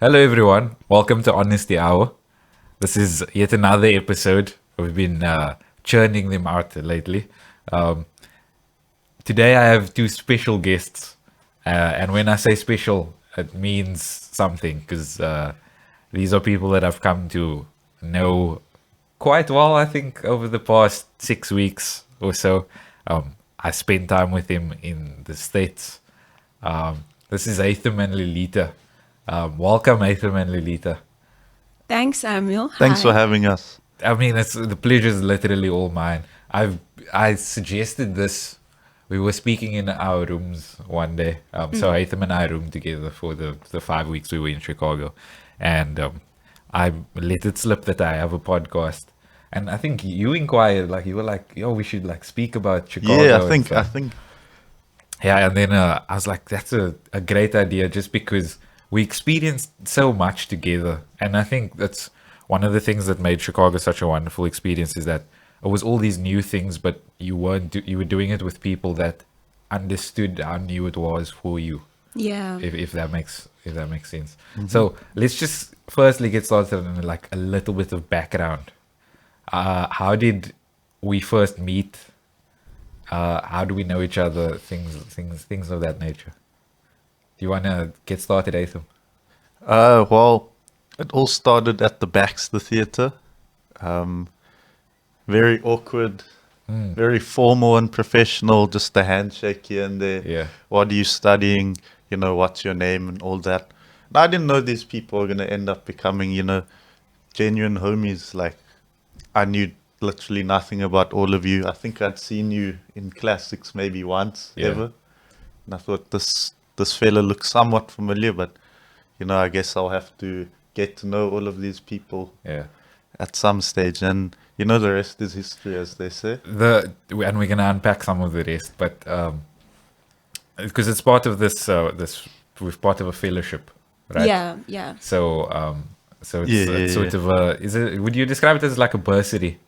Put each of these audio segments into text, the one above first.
Hello, everyone. Welcome to Honesty Hour. This is yet another episode. We've been churning them out lately. Um, Today, I have two special guests. And when I say special, it means something because these are people that I've come to know quite well, I think, over the past 6 weeks or so. I spent time with him in the States. This is Atham and Lilita. Welcome, Atham and Lilita. Thanks, Samuel. Thanks for Hi. having us. I mean, it's the pleasure is literally all mine. I suggested this. We were speaking in our rooms one day. So Atham and I roomed together for the 5 weeks we were in Chicago, and I let it slip that I have a podcast. And I think you inquired, like you were like, "Yo, we should like speak about Chicago." Yeah, I and think stuff. Yeah, and then I was like, that's a great idea just because we experienced so much together. And I think that's one of the things that made Chicago such a wonderful experience is that it was all these new things, but you were doing it with people that understood how new it was for you, Yeah. if that makes sense. So let's just firstly get started on like a little bit of background. How did we first meet? How do we know each other? Things of that nature. Do you want to get started, Atham? Well, it all started at the Baxter Theatre. Um, very awkward, very formal and professional, just a handshake here and there. Yeah. What are you studying? What's your name and all that. And I didn't know these people were going to end up becoming, genuine homies. Like, I knew literally nothing about all of you. I think I'd seen you in classics maybe once Yeah. ever. And I thought this fella looks somewhat familiar, but I guess I'll have to get to know all of these people Yeah. at some stage, and the rest is history, as they say. And we're gonna unpack some of the rest, but because it's part of this we're part of a fellowship, right? Yeah. Yeah. So it's, Yeah, it's yeah, sort of a would you describe it as like a bursary?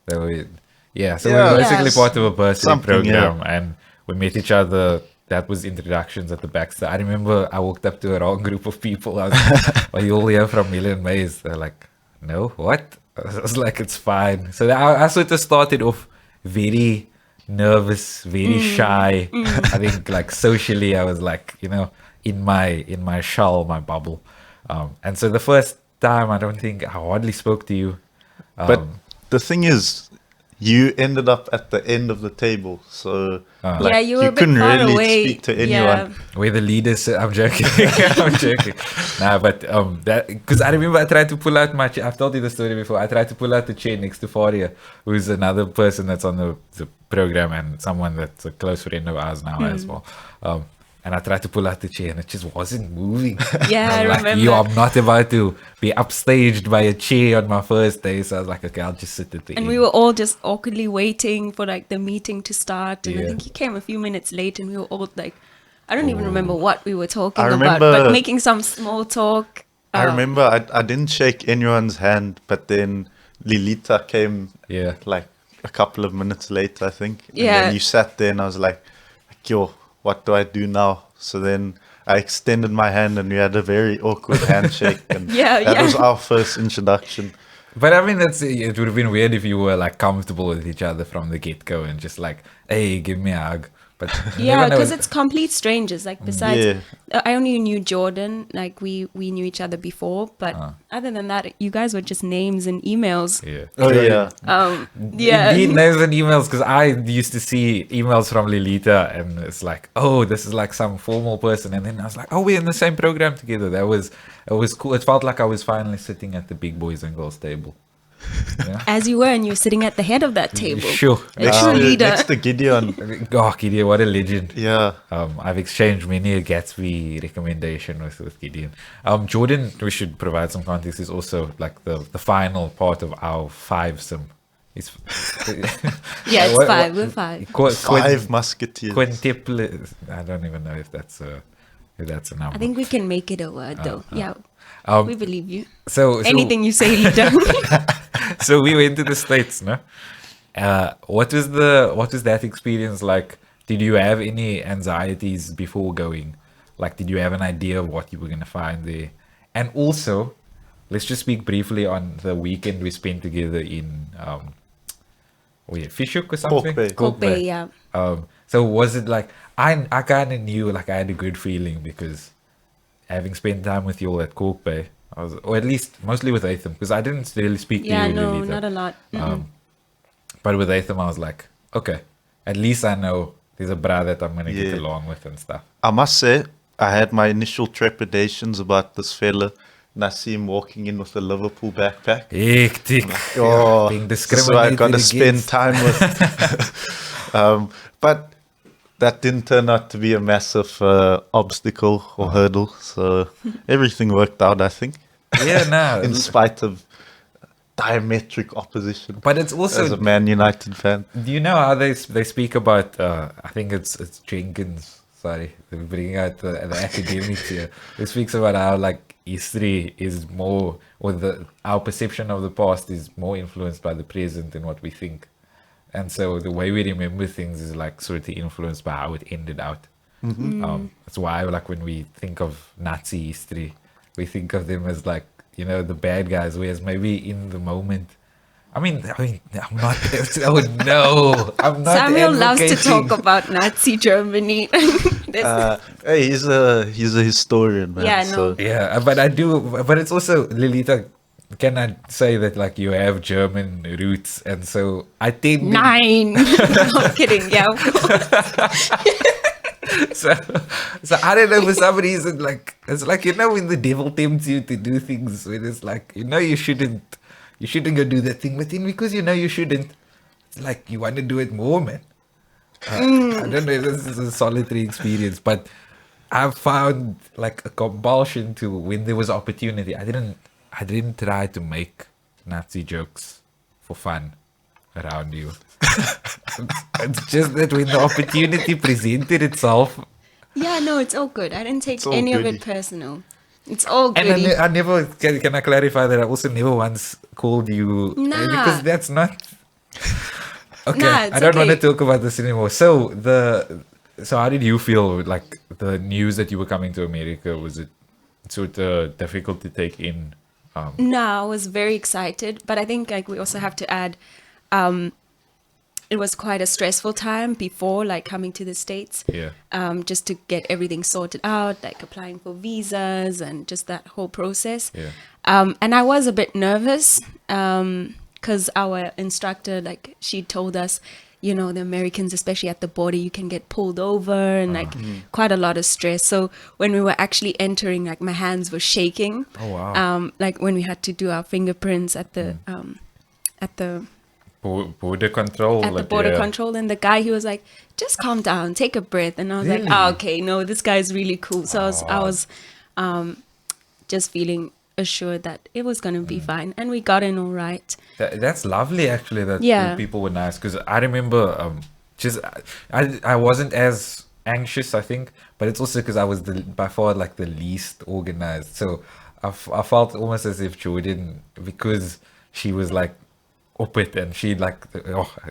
That we, yeah, so Yeah. we're basically Yes. part of a bursary Something, program, and we met each other. That was introductions at the Baxter. I remember I walked up to a wrong group of people. I was like, "Are you all here from Million Maze?" They're like, "No, what?" I was like, "It's fine." So I sort of started off very nervous, very shy. I think like socially, I was like, in my shell, my bubble. And so the first time, I don't think I hardly spoke to you. But the thing is, you ended up at the end of the table, so Yeah, you were a bit couldn't far really away. speak to anyone. Where the leaders, I'm joking. I'm joking. Nah, but that because I remember I tried to pull out my chair. I've told you the story before. I tried to pull out the chair next to Faria, who's another person that's on the program and someone that's a close friend of ours now as well. And I tried to pull out the chair and it just wasn't moving. Yeah, I I'm like, remember. yo, I'm not about to be upstaged by a chair on my first day. So I was like, okay, I'll just sit at the And end. we were all just awkwardly waiting for like the meeting to start. And Yeah. I think you came a few minutes late and we were all like, I don't even remember what we were talking I about, remember- but making some small talk. I remember I didn't shake anyone's hand, but then Lilita came Yeah. like a couple of minutes late, I think. And Yeah. then you sat there and I was like, yo, what do I do now? So then I extended my hand and we had a very awkward handshake. And Yeah, that yeah. was our first introduction. But I mean, it would have been weird if you were like comfortable with each other from the get go and just like, hey, give me a hug. But you Yeah, never know. because it's complete strangers. Like besides, Yeah. I only knew Jordan. Like we knew each other before, but other than that, you guys were just names and emails. Yeah. Oh, yeah. Yeah. Indeed, names and emails because I used to see emails from Lilita and it's like, oh, this is like some formal person. And then I was like, oh, we're in the same program together. It was cool. It felt like I was finally sitting at the big boys and girls table. Yeah. As you were, and you were sitting at the head of that table. Sure. A true leader. Next to Gideon. Oh, Gideon, what a legend. Yeah. I've exchanged many a Gatsby recommendation with Gideon. Jordan, we should provide some context, is also like the final part of our fivesome. It's Yeah, it's What- five. what- We're five. Five musketeers. Quintuple. I don't even know if that's a number. I think we can make it a word, though. Yeah, Um, we believe you. so Anything you say, leader. so we went to the States, no? What was that experience like? Did you have any anxieties before going? Like, did you have an idea of what you were gonna find there? And also, let's just speak briefly on the weekend we spent together in Fish Hook or something. Bay. Cork Bay, yeah. So was it like I kind of knew like I had a good feeling because having spent time with you all at Cork Bay, or at least mostly with Atham, because I didn't really speak Yeah, to you. no, Lolita. not a lot. But with Atham, I was like, okay, at least I know there's a bra that I'm gonna get Yeah. along with and stuff. I must say, I had my initial trepidations about this fella, and I see him walking in with a Liverpool backpack. Hectic. Oh, being this is why I discriminated got to spend against. time with. But that didn't turn out to be a massive obstacle or hurdle, so everything worked out, I think, Yeah, no. in spite of diametric opposition. But it's also As a Man United fan. Do you know how they speak about? I think it's Jenkins. Sorry, they're bringing out the academics here. He speaks about how like history is more, or our perception of the past is more influenced by the present than what we think, and so the way we remember things is like sort of influenced by how it ended out. That's why like when we think of Nazi history, we think of them as like the bad guys, whereas maybe in the moment. I mean, I'm not. Oh no, I'm not. Samuel loves to advocating. talk about Nazi Germany. Hey, he's a historian, man. Yeah, no. So Yeah, but I do. But it's also, Lilita, can I say that like you have German roots, and so I think 9. No kidding. Yeah, of course. so I don't know, for some reason, like it's like when the devil tempts you to do things when it's like you shouldn't go do that thing, but then because you shouldn't, it's like you want to do it more, man. I don't know, this is a solitary experience, but I've found like a compulsion to, when there was opportunity, I didn't try to make Nazi jokes for fun around you. It's just that when the opportunity presented itself, Yeah, no, it's all good. I didn't take It's all any of goody. it personal. It's all and good. I never can I clarify that I also never once called you, Nah. because that's not okay. Nah, it's I don't want to okay. talk about this anymore. So how did you feel like the news that you were coming to America? Was it sort of difficult to take in? No, I was very excited, but I think like we also have to add, it was quite a stressful time before like coming to the States. Yeah. Just to get everything sorted out, like applying for visas and just that whole process. Yeah. And I was a bit nervous because our instructor, like she told us, the Americans, especially at the border, you can get pulled over and like quite a lot of stress. So when we were actually entering, like my hands were shaking. Oh wow. Like when we had to do our fingerprints at the Border control. at the like, border yeah. control, and the guy, he was like, just calm down, take a breath. And I was like, Really? oh, okay, no, this guy's really cool. So I was just feeling assured that it was going to be fine, and we got in all right. That's lovely, actually. That Yeah. people were nice, because I remember I wasn't as anxious, I think, but it's also because I was by far like the least organized. So I felt almost as if Jordan, because she was like up it, and she like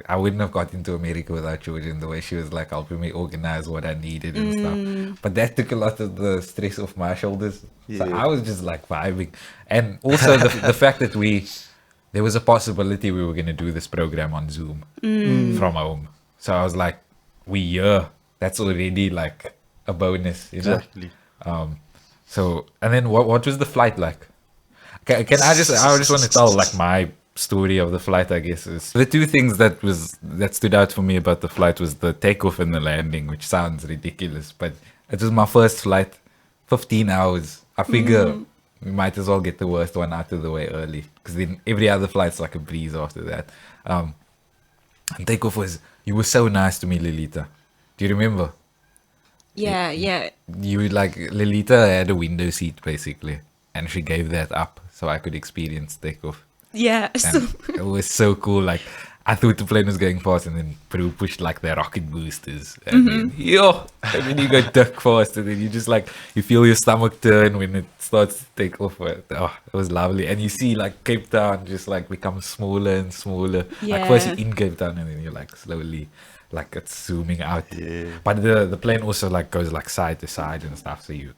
I wouldn't have got into America without Jordan, the way she was like helping me organize what I needed and stuff. But that took a lot of the stress off my shoulders. So Yeah. I was just like vibing, and also the fact that there was a possibility we were going to do this program on Zoom from home. So I was like, that's already like a bonus, exactly. So, and then what was the flight like? I just want to tell like my story of the flight, I guess. Is the two things that stood out for me about the flight was the takeoff and the landing, which sounds ridiculous, but it was my first flight, 15 hours. I figure we might as well get the worst one out of the way early, because then every other flight's like a breeze after that. And takeoff you were so nice to me, Lilita. Do you remember? Yeah. You like, Lilita had a window seat basically, and she gave that up so I could experience takeoff. Yeah. So, And it was so cool. Like, I thought the plane was going fast, and then Peru pushed like the rocket boosters, and then and then you go duck fast, and then you just like you feel your stomach turn when it starts to take off. It was lovely, and you see like Cape Town just like become smaller and smaller. Like first you're in Cape Town, and then you're like slowly like it's zooming out. Yeah. But the plane also like goes like side to side and stuff, so it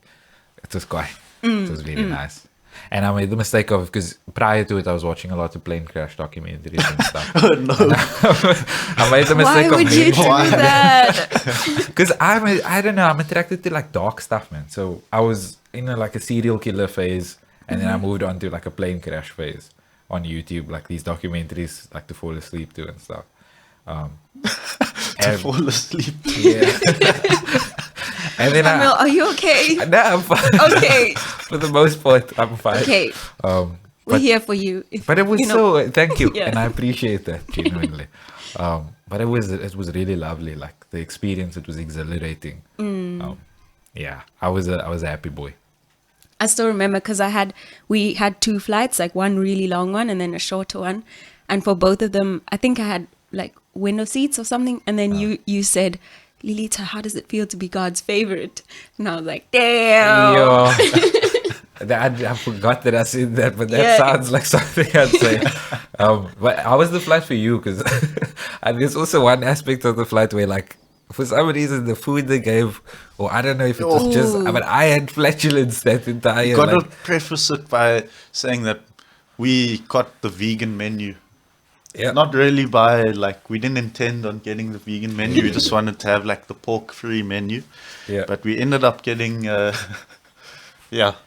was quite it was really nice. And I made the mistake of, because prior to it, I was watching a lot of plane crash documentaries and stuff. Oh no. I made the mistake Why of would you do that? because I don't know, I'm attracted to like dark stuff, man. So I was in like a serial killer phase, and then I moved on to like a plane crash phase on YouTube, like these documentaries like to fall asleep to and stuff. To And- fall asleep. yeah. And then Samuel, are you okay? no, I'm fine. Okay. For the most part, I'm fine. Okay. Um, We're but, here for you. If, but it was you know, so thank you, Yeah. and I appreciate that genuinely. But it was really lovely. Like the experience, it was exhilarating. Yeah, I was a happy boy. I still remember because we had 2 flights, like one really long one and then a shorter one. And for both of them, I think I had like window seats or something. And then you said, Lilita, how does it feel to be God's favorite? And I was like, damn. Yo. I forgot that I said that, but that Yeah. sounds like something I'd say. But how was the flight for you? Because there's also one aspect of the flight where, like, for some reason, the food they gave, or I don't know if it was just, Ooh. but I had flatulence that entire. Got to like, preface it by saying that we got the vegan menu. yeah. Not really by, like, we didn't intend on getting the vegan menu. We just wanted to have, like, the pork-free menu. Yeah. But we ended up getting,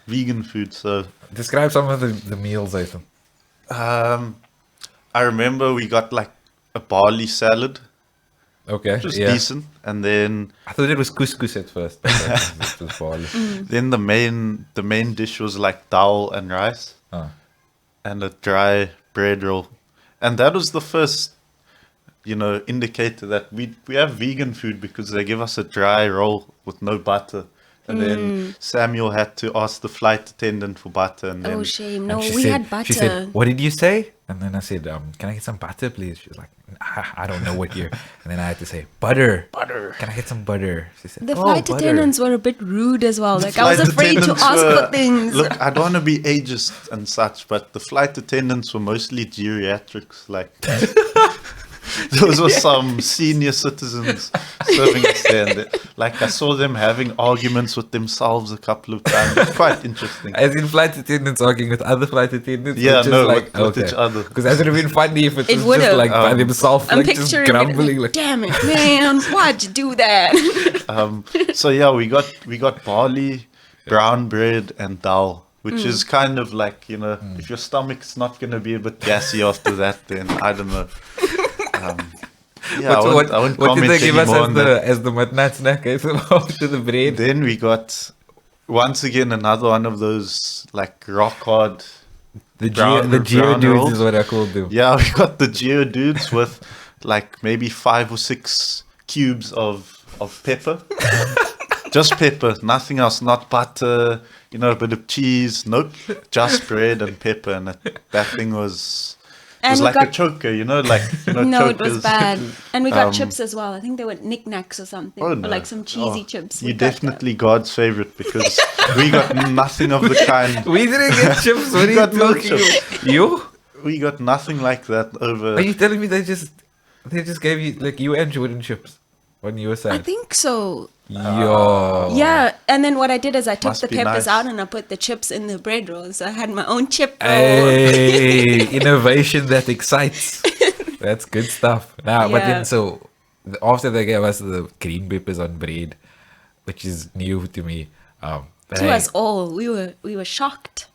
vegan food. So Describe some of the meals item. I remember we got, like, a barley salad, Okay. which was Yeah. decent. And then I thought it was couscous at first. But it was barley. then the main dish was, like, dal and rice Oh. and a dry bread roll. And that was the first, indicator that we have vegan food because they give us a dry roll with no butter. And then Samuel had to ask the flight attendant for butter. And then Oh, shame. No, And she we said- had butter. She said, "What did you say?" And then I said, "Can I get some butter, please?" She was like, I don't know what you're. And then I had to say, "Butter, butter. Can I get some butter?" She said, The "Oh, flight butter." attendants were a bit rude as well. Like, I was Flight afraid to attendants ask were- for things. Look, I don't want to be ageist and such, but the flight attendants were mostly geriatrics. Like, those were some senior citizens serving us there. And like, I saw them having arguments with themselves a couple of times. It's quite interesting. As in flight attendants arguing with other flight attendants. Yeah, or just no, like, with each other. Because that would have been funny if it It was would've. just like by themselves, I'm like just picturing grumbling. it. Like, Damn it, man! Why'd you do that? So yeah, we got barley, brown bread, and dal, which is kind of like, if your stomach's not going to be a bit gassy after that, then I don't know. I won't what did comment they give us anymore on that. as the midnight snack? After the bread. Then we got, once again, another one of those, like, rock hard. The brown Geodudes rolls. is what I called them. Yeah, we got the Geodudes with, like, maybe 5 or 6 cubes of pepper. Just pepper, nothing else, not butter, a bit of cheese. Nope, just bread and pepper. And that thing was... It was And we like a got- choker, No, it was chokers. bad. And we got chips as well. I think they were knickknacks or something. Oh, Or no. like some cheesy Oh, chips. You're We got definitely God's favorite because we got nothing of the kind. We didn't get chips. What are you got no talking? chips. You? We got nothing like that over. Are you telling me they just gave you like you and Jordan chips when you were I sad? think so. Yo. Yeah. And then what I did is I took Must the be peppers nice. out and I put the chips in the bread roll. So I had my own chip roll. Hey, innovation that excites. That's good stuff. Now, but Yeah. then so after they gave us the green peppers on bread, which is new to me. But To hey, us all, we were shocked.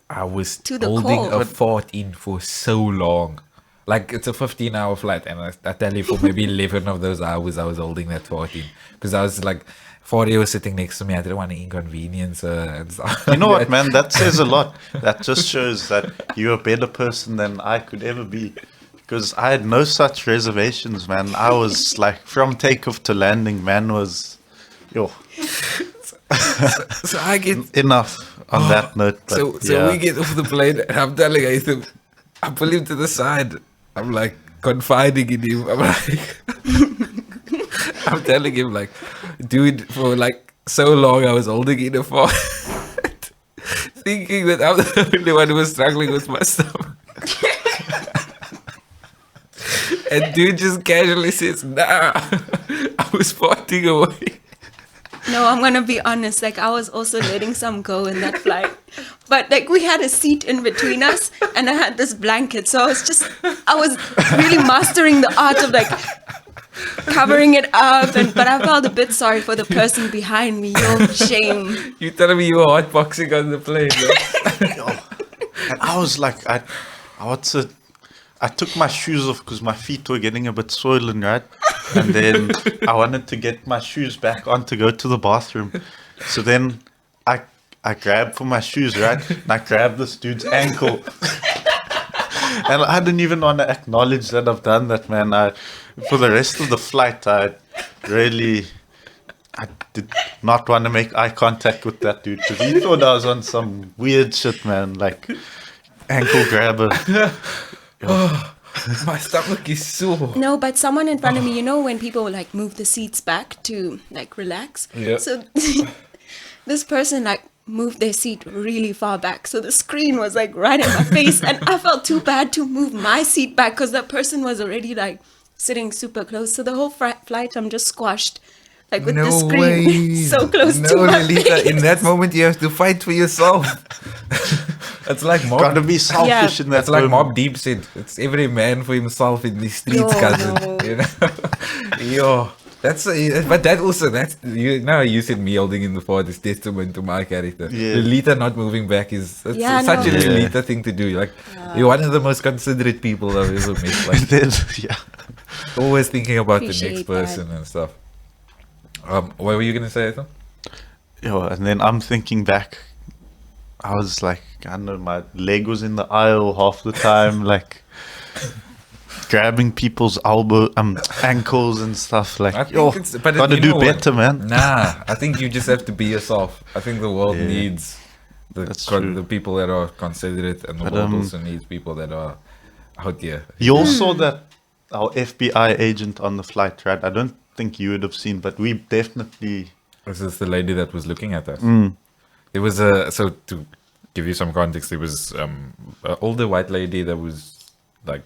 I was to the holding core. a fort in for so long. Like it's a 15-hour flight, and I tell you, for maybe 11 of those hours, I was holding that fort in because I was like, 40 was sitting next to me. I didn't want to inconvenience her and stuff. You know what, man? That says a lot. That just shows that you're a better person than I could ever be. Because I had no such reservations, man. I was like, from takeoff to landing, man, was, yo, So I get enough on that note. But so yeah. we get off the plane, and I'm telling Ethan, I pull him to the side. I'm like confiding in him. I'm like, I'm telling him like, dude, for like so long I was holding in a fort, thinking that I'm the only one who was struggling with my stomach. And dude just casually says, "Nah, I was farting away." No, I'm gonna be honest. Like I was also letting some go in that flight, but like we had a seat in between us, and I had this blanket, so I was really mastering the art of like covering it up, but I felt a bit sorry for the person behind me. Yo, shame. You telling me you were hotboxing on the plane? No? And I was like, I took my shoes off because my feet were getting a bit swollen, right? And then I wanted to get my shoes back on to go to the bathroom. So then I grabbed for my shoes, right? And I grabbed this dude's ankle. And I didn't even want to acknowledge that I've done that, man. For the rest of the flight, I did not want to make eye contact with that dude because he thought I was on some weird shit, man. Like ankle grabber. My stomach is sore. No, but someone in front of me, you know, when people like move the seats back to like relax. Yeah. So this person like moved their seat really far back, so the screen was like right in my face, and I felt too bad to move my seat back because that person was already like sitting super close. So the whole flight, I'm just squashed like with the screen so close to my Lolita, face. in that moment you have to fight for yourself. It's like Gotta be selfish in that That's like moment. Mob Deep said. It's every man for himself in the streets, Yo, cousin. no. You know? Yo. But that also, you said me holding in the father's testament to my character. Yeah. Lolita not moving back is such a no. Lolita thing to do. Like, you're one of the most considerate people I've ever met. Like, And then, yeah. always thinking about the Appreciate next person and stuff. What were you gonna say, Ethan? Yo, and then I'm thinking back. I was like, I don't know, my leg was in the aisle half the time, like grabbing people's ankles and stuff. Like, I think yo, but gotta you do know what? better, man. Nah, I think you just have to be yourself. I think the world Yeah. needs That's true. the people that are considerate, and the But, world also needs people that are out there. You all saw that our FBI agent on the flight, right? I don't think you would have seen, but we definitely. This is the lady that was looking at us. Mm. There was so to give you some context, there was an older white lady that was like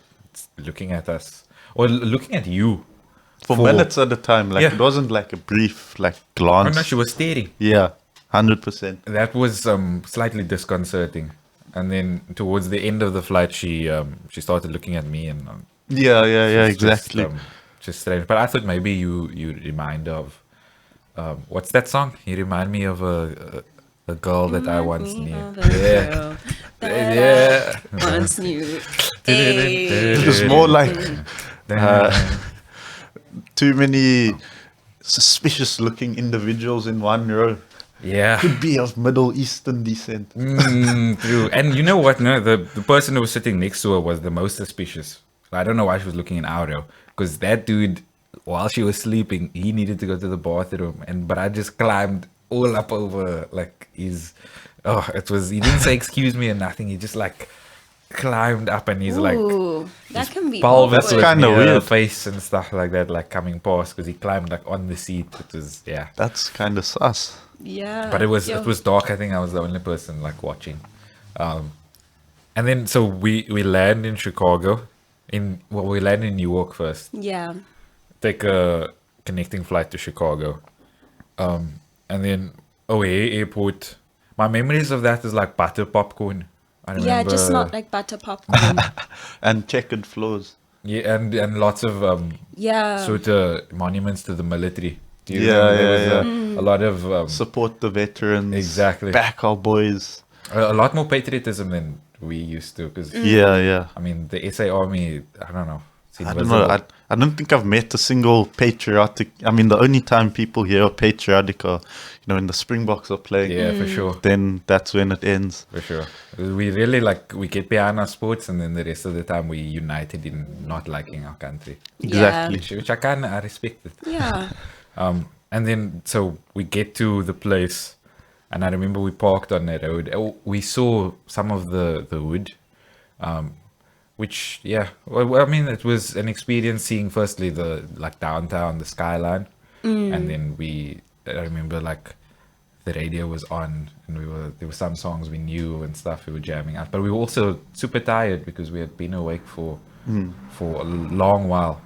looking at us or looking at you For minutes at a time, like Yeah. it wasn't like a brief, like Oh glance. no, she was staring. Yeah, 100%. That was slightly disconcerting. And then towards the end of the flight, she started looking at me and Yeah, it's exactly. just strange. But I thought maybe you remind of what's that song? You remind me of a girl that I once knew. Yeah, yeah. Once knew. It was more like too many suspicious-looking individuals in one row. Yeah. Could be of Middle Eastern descent. True. And you know what? No, the person who was sitting next to her was the most suspicious. I don't know why she was looking in our row, because that dude, while she was sleeping, he needed to go to the bathroom, but I just climbed all up over like his. Oh, he didn't say excuse me or nothing. He just like climbed up and he's like Ooh, that can be pelvis That's was awkward. kinda near her weird. face and stuff like that, like coming past because he climbed like on the seat. It was That's kind of sus. Yeah. but it was Yo. dark. I think I was the only person like watching. And then so we land in Chicago. We land in New York first. Yeah. Take a connecting flight to Chicago. And then O'Hare Airport. My memories of that is like butter popcorn. I remember, Yeah, just not like butter popcorn. And checkered floors. Yeah, and lots of Yeah. sort of monuments to the military. Do you Yeah, remember? There yeah, was a lot of Support the veterans. Exactly. Back our boys. a lot more patriotism than we used to. Because Yeah. I mean, the SA Army. I don't know. It's I don't know. invisible. I don't think I've met a single patriotic. I mean, the only time people hear patriotic are, when the Springboks are playing. Yeah, for sure. Then that's when it ends. For sure. We really we get behind our sports, and then the rest of the time we united in not liking our country. Exactly. Which I respect it. Yeah. And then so we get to the place, and I remember we parked on that road. We saw some of the wood, which well, I mean, it was an experience seeing firstly the like downtown, the skyline, and then I remember like the radio was on, and there were some songs we knew and stuff we were jamming out, but we were also super tired because we had been awake for a long while.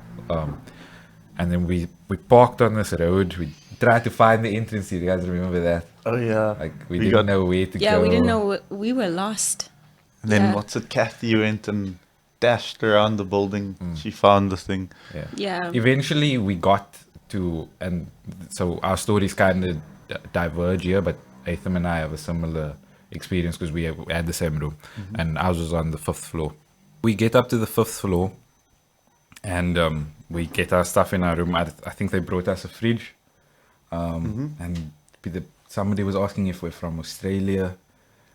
And then we parked on this road. We tried to find the entrance. You guys remember that? Oh yeah. Like we, We didn't got- know where to Yeah, go. we didn't know. We were lost. And then Yeah. what's it? Kathy went and dashed around the building. She found the thing. Yeah. Yeah. Eventually, we got to, and so our stories kind of diverge here, but Atham and I have a similar experience because we had the same room, and ours was on the 5th floor. We get up to the 5th floor, and we get our stuff in our room. I think they brought us a fridge, and somebody was asking if we're from Australia.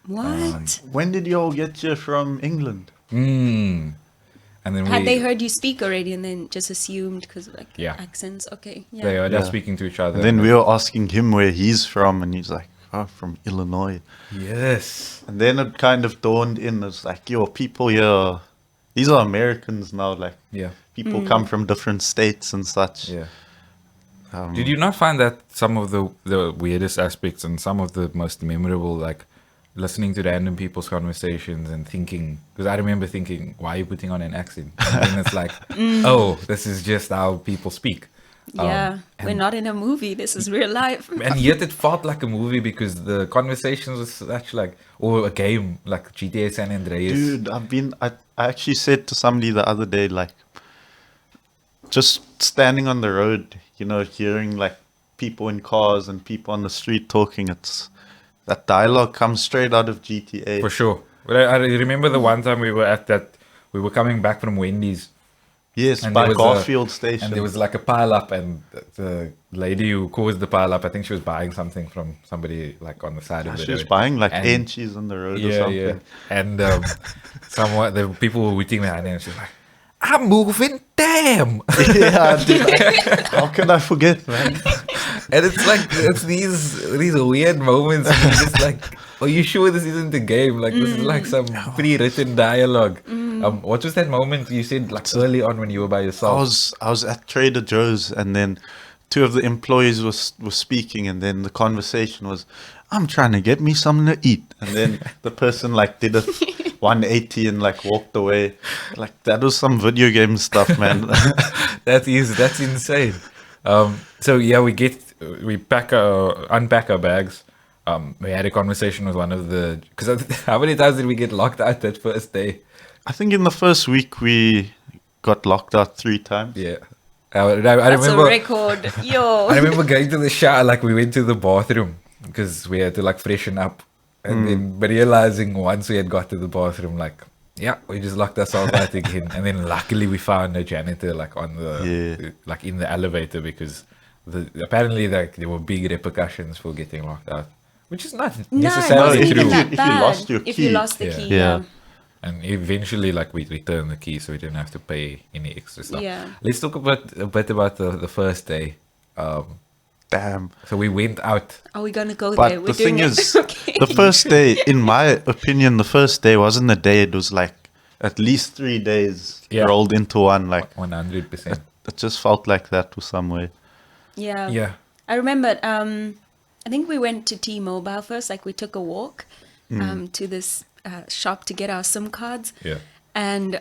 What? When did you all get here from England? And then Had they heard you speak already and then just assumed because of like Yeah. accents? Okay. Yeah. They heard us Yeah. speaking to each other. And then we were asking him where he's from, and he's like, "Oh, from Illinois." Yes. And then it kind of dawned in. It's like, yo, people here, these are Americans now. Like, Yeah. people come from different states and such. Yeah. Um, Did you not find that some of the weirdest aspects and some of the most memorable, like listening to random people's conversations and thinking, because I remember thinking, why are you putting on an accent? And then it's like, oh, this is just how people speak. Yeah. We're and- not in a movie. This is real life. And yet it felt like a movie because the conversations was such like, or a game like GTA San Andreas. Dude, I actually said to somebody the other day, like, just standing on the road, you know, hearing like people in cars and people on the street talking, that dialogue comes straight out of GTA. For sure. But I remember the one time we were coming back from Wendy's. Yes, And by there was Garfield Station. And there was like a pile up, and the lady who caused the pile up, I think she was buying something from somebody like on the side of the She was road. buying like And- inches on the road or Yeah, something. yeah. And the people were waiting behind her, and she's like, "I'm moving, damn!" Yeah, dude, how can I forget, man? And it's like it's these weird moments. And you're just like, are you sure this isn't a game? Like this is like some pre-written dialogue. What was that moment you said like early on when you were by yourself? I was at Trader Joe's, and then two of the employees were speaking, and then the conversation was, "I'm trying to get me something to eat," and then the person like did a 180 and like walked away. Like that was some video game stuff, man. That's insane. So yeah, we unpack our bags. We had a conversation with one of the, because how many times did we get locked out that first day? I think in the first week we got locked out 3 times. Yeah, I That's remember. a record. Yo. I remember going to the shower, like we went to the bathroom because we had to like freshen up, and then realizing once we had got to the bathroom, like, yeah, we just locked ourselves out again. And then luckily we found a janitor like on the like in the elevator, because apparently like there were big repercussions for getting locked out, which is not No, necessarily it's if not true. even that if you bad. lost your If key. you lost the Yeah. key, Yeah. yeah. And eventually, like, we returned the key, so we didn't have to pay any extra stuff. Yeah. Let's talk a bit about the first day. Damn. So we went out. Are we gonna go But there? We're the thing doing it. is, Okay. the first day, in my opinion, the first day wasn't a day. It was like at least 3 days Yeah. rolled into one. Like 100%. it just felt like that to some way. Yeah. Yeah. I remember, I think we went to T-Mobile first, like we took a walk to this shop to get our SIM cards. Yeah. And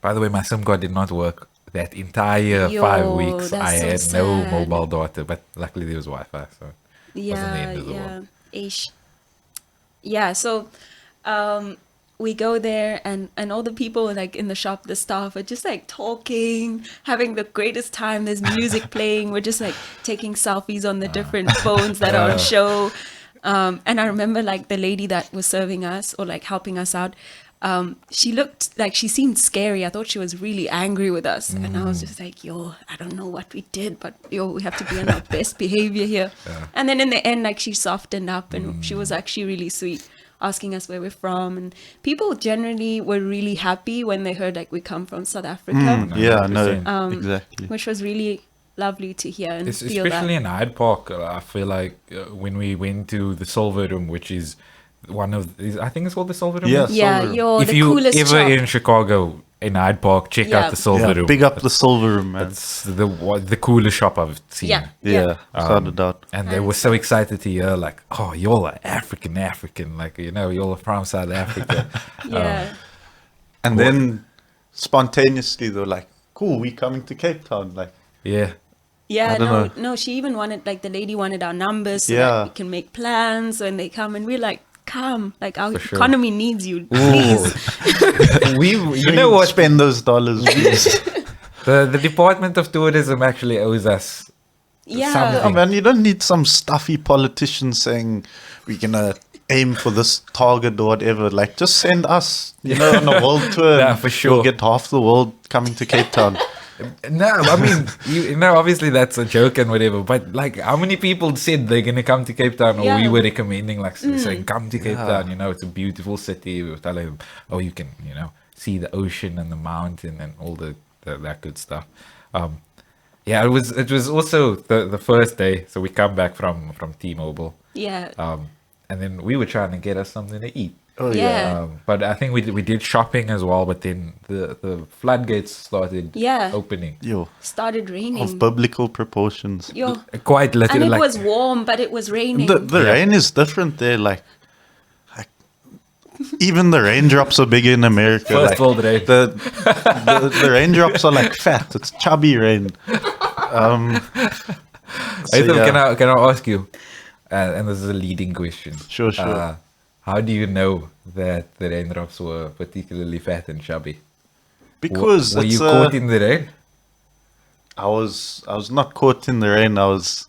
By the way, my SIM card did not work that entire Yo, 5 weeks. that's I so had no sad. mobile data, but luckily there was Wi-Fi, so it wasn't the yeah, end of the yeah, world. ish. Yeah, so we go there and all the people like in the shop, the staff are just like talking, having the greatest time. There's music playing. We're just like taking selfies on the different phones that are on show. And I remember like the lady that was serving us or like helping us out, she looked like she seemed scary. I thought she was really angry with us. And I was just like, yo, I don't know what we did, but yo, we have to be on our best behavior here. And then in the end, like she softened up and she was actually really sweet, asking us where we're from. And people generally were really happy when they heard like we come from South Africa, Yeah, no, 100%. exactly. which was really lovely to hear and It's feel especially that. in Hyde Park. I feel like when we went to the Silver Room, which is one of, I think it's called the Silver Room. Yeah, Yeah, Silver Room. yo, If the you coolest ever shop. in Chicago in Hyde Park, check Yeah. out the Silver Yeah, Room. big up the Silver Room, man. That's the coolest shop I've seen. Yeah. Yeah, without a doubt. And they were so excited to hear, like, oh, y'all are African, like, you know, y'all are from South Africa. Yeah. And then spontaneously they were like, "Cool, we coming to Cape Town." Like, Yeah. Yeah, I don't know. no, she even wanted, like, the lady wanted our numbers so Yeah. that we can make plans when they come, and we're like, come, like, our For sure. economy needs you, Ooh. please. You know what? Spend those dollars, please. The Department of Tourism actually owes us Yeah. something. Oh man, you don't need some stuffy politician saying we're gonna aim for this target or whatever. Like, just send us, on a world tour. Yeah, and for sure. We'll get half the world coming to Cape Town. No, I mean, obviously that's a joke and whatever, but like, how many people said they're gonna come to Cape Town, or Yeah. we were recommending, like, saying, come to Cape Yeah. Town, it's a beautiful city. We were telling them, oh, you can, see the ocean and the mountain and all that good stuff. Yeah, it was also the first day, so we come back from T-Mobile, Yeah. and then we were trying to get us something to eat. Oh Yeah. But I think we did shopping as well, but then the floodgates started Yeah. opening. Yo, Started raining. of biblical proportions. Yo. Quite And literally, it like, was warm, but it was raining. The rain is different there. Like even the raindrops are bigger in America. First like, world rain. the raindrops are like fat. It's chubby rain. Can I ask you? And this is a leading question. Sure. How do you know that the raindrops were particularly fat and chubby? Because were you it's, caught in the rain? I was not caught in the rain. I was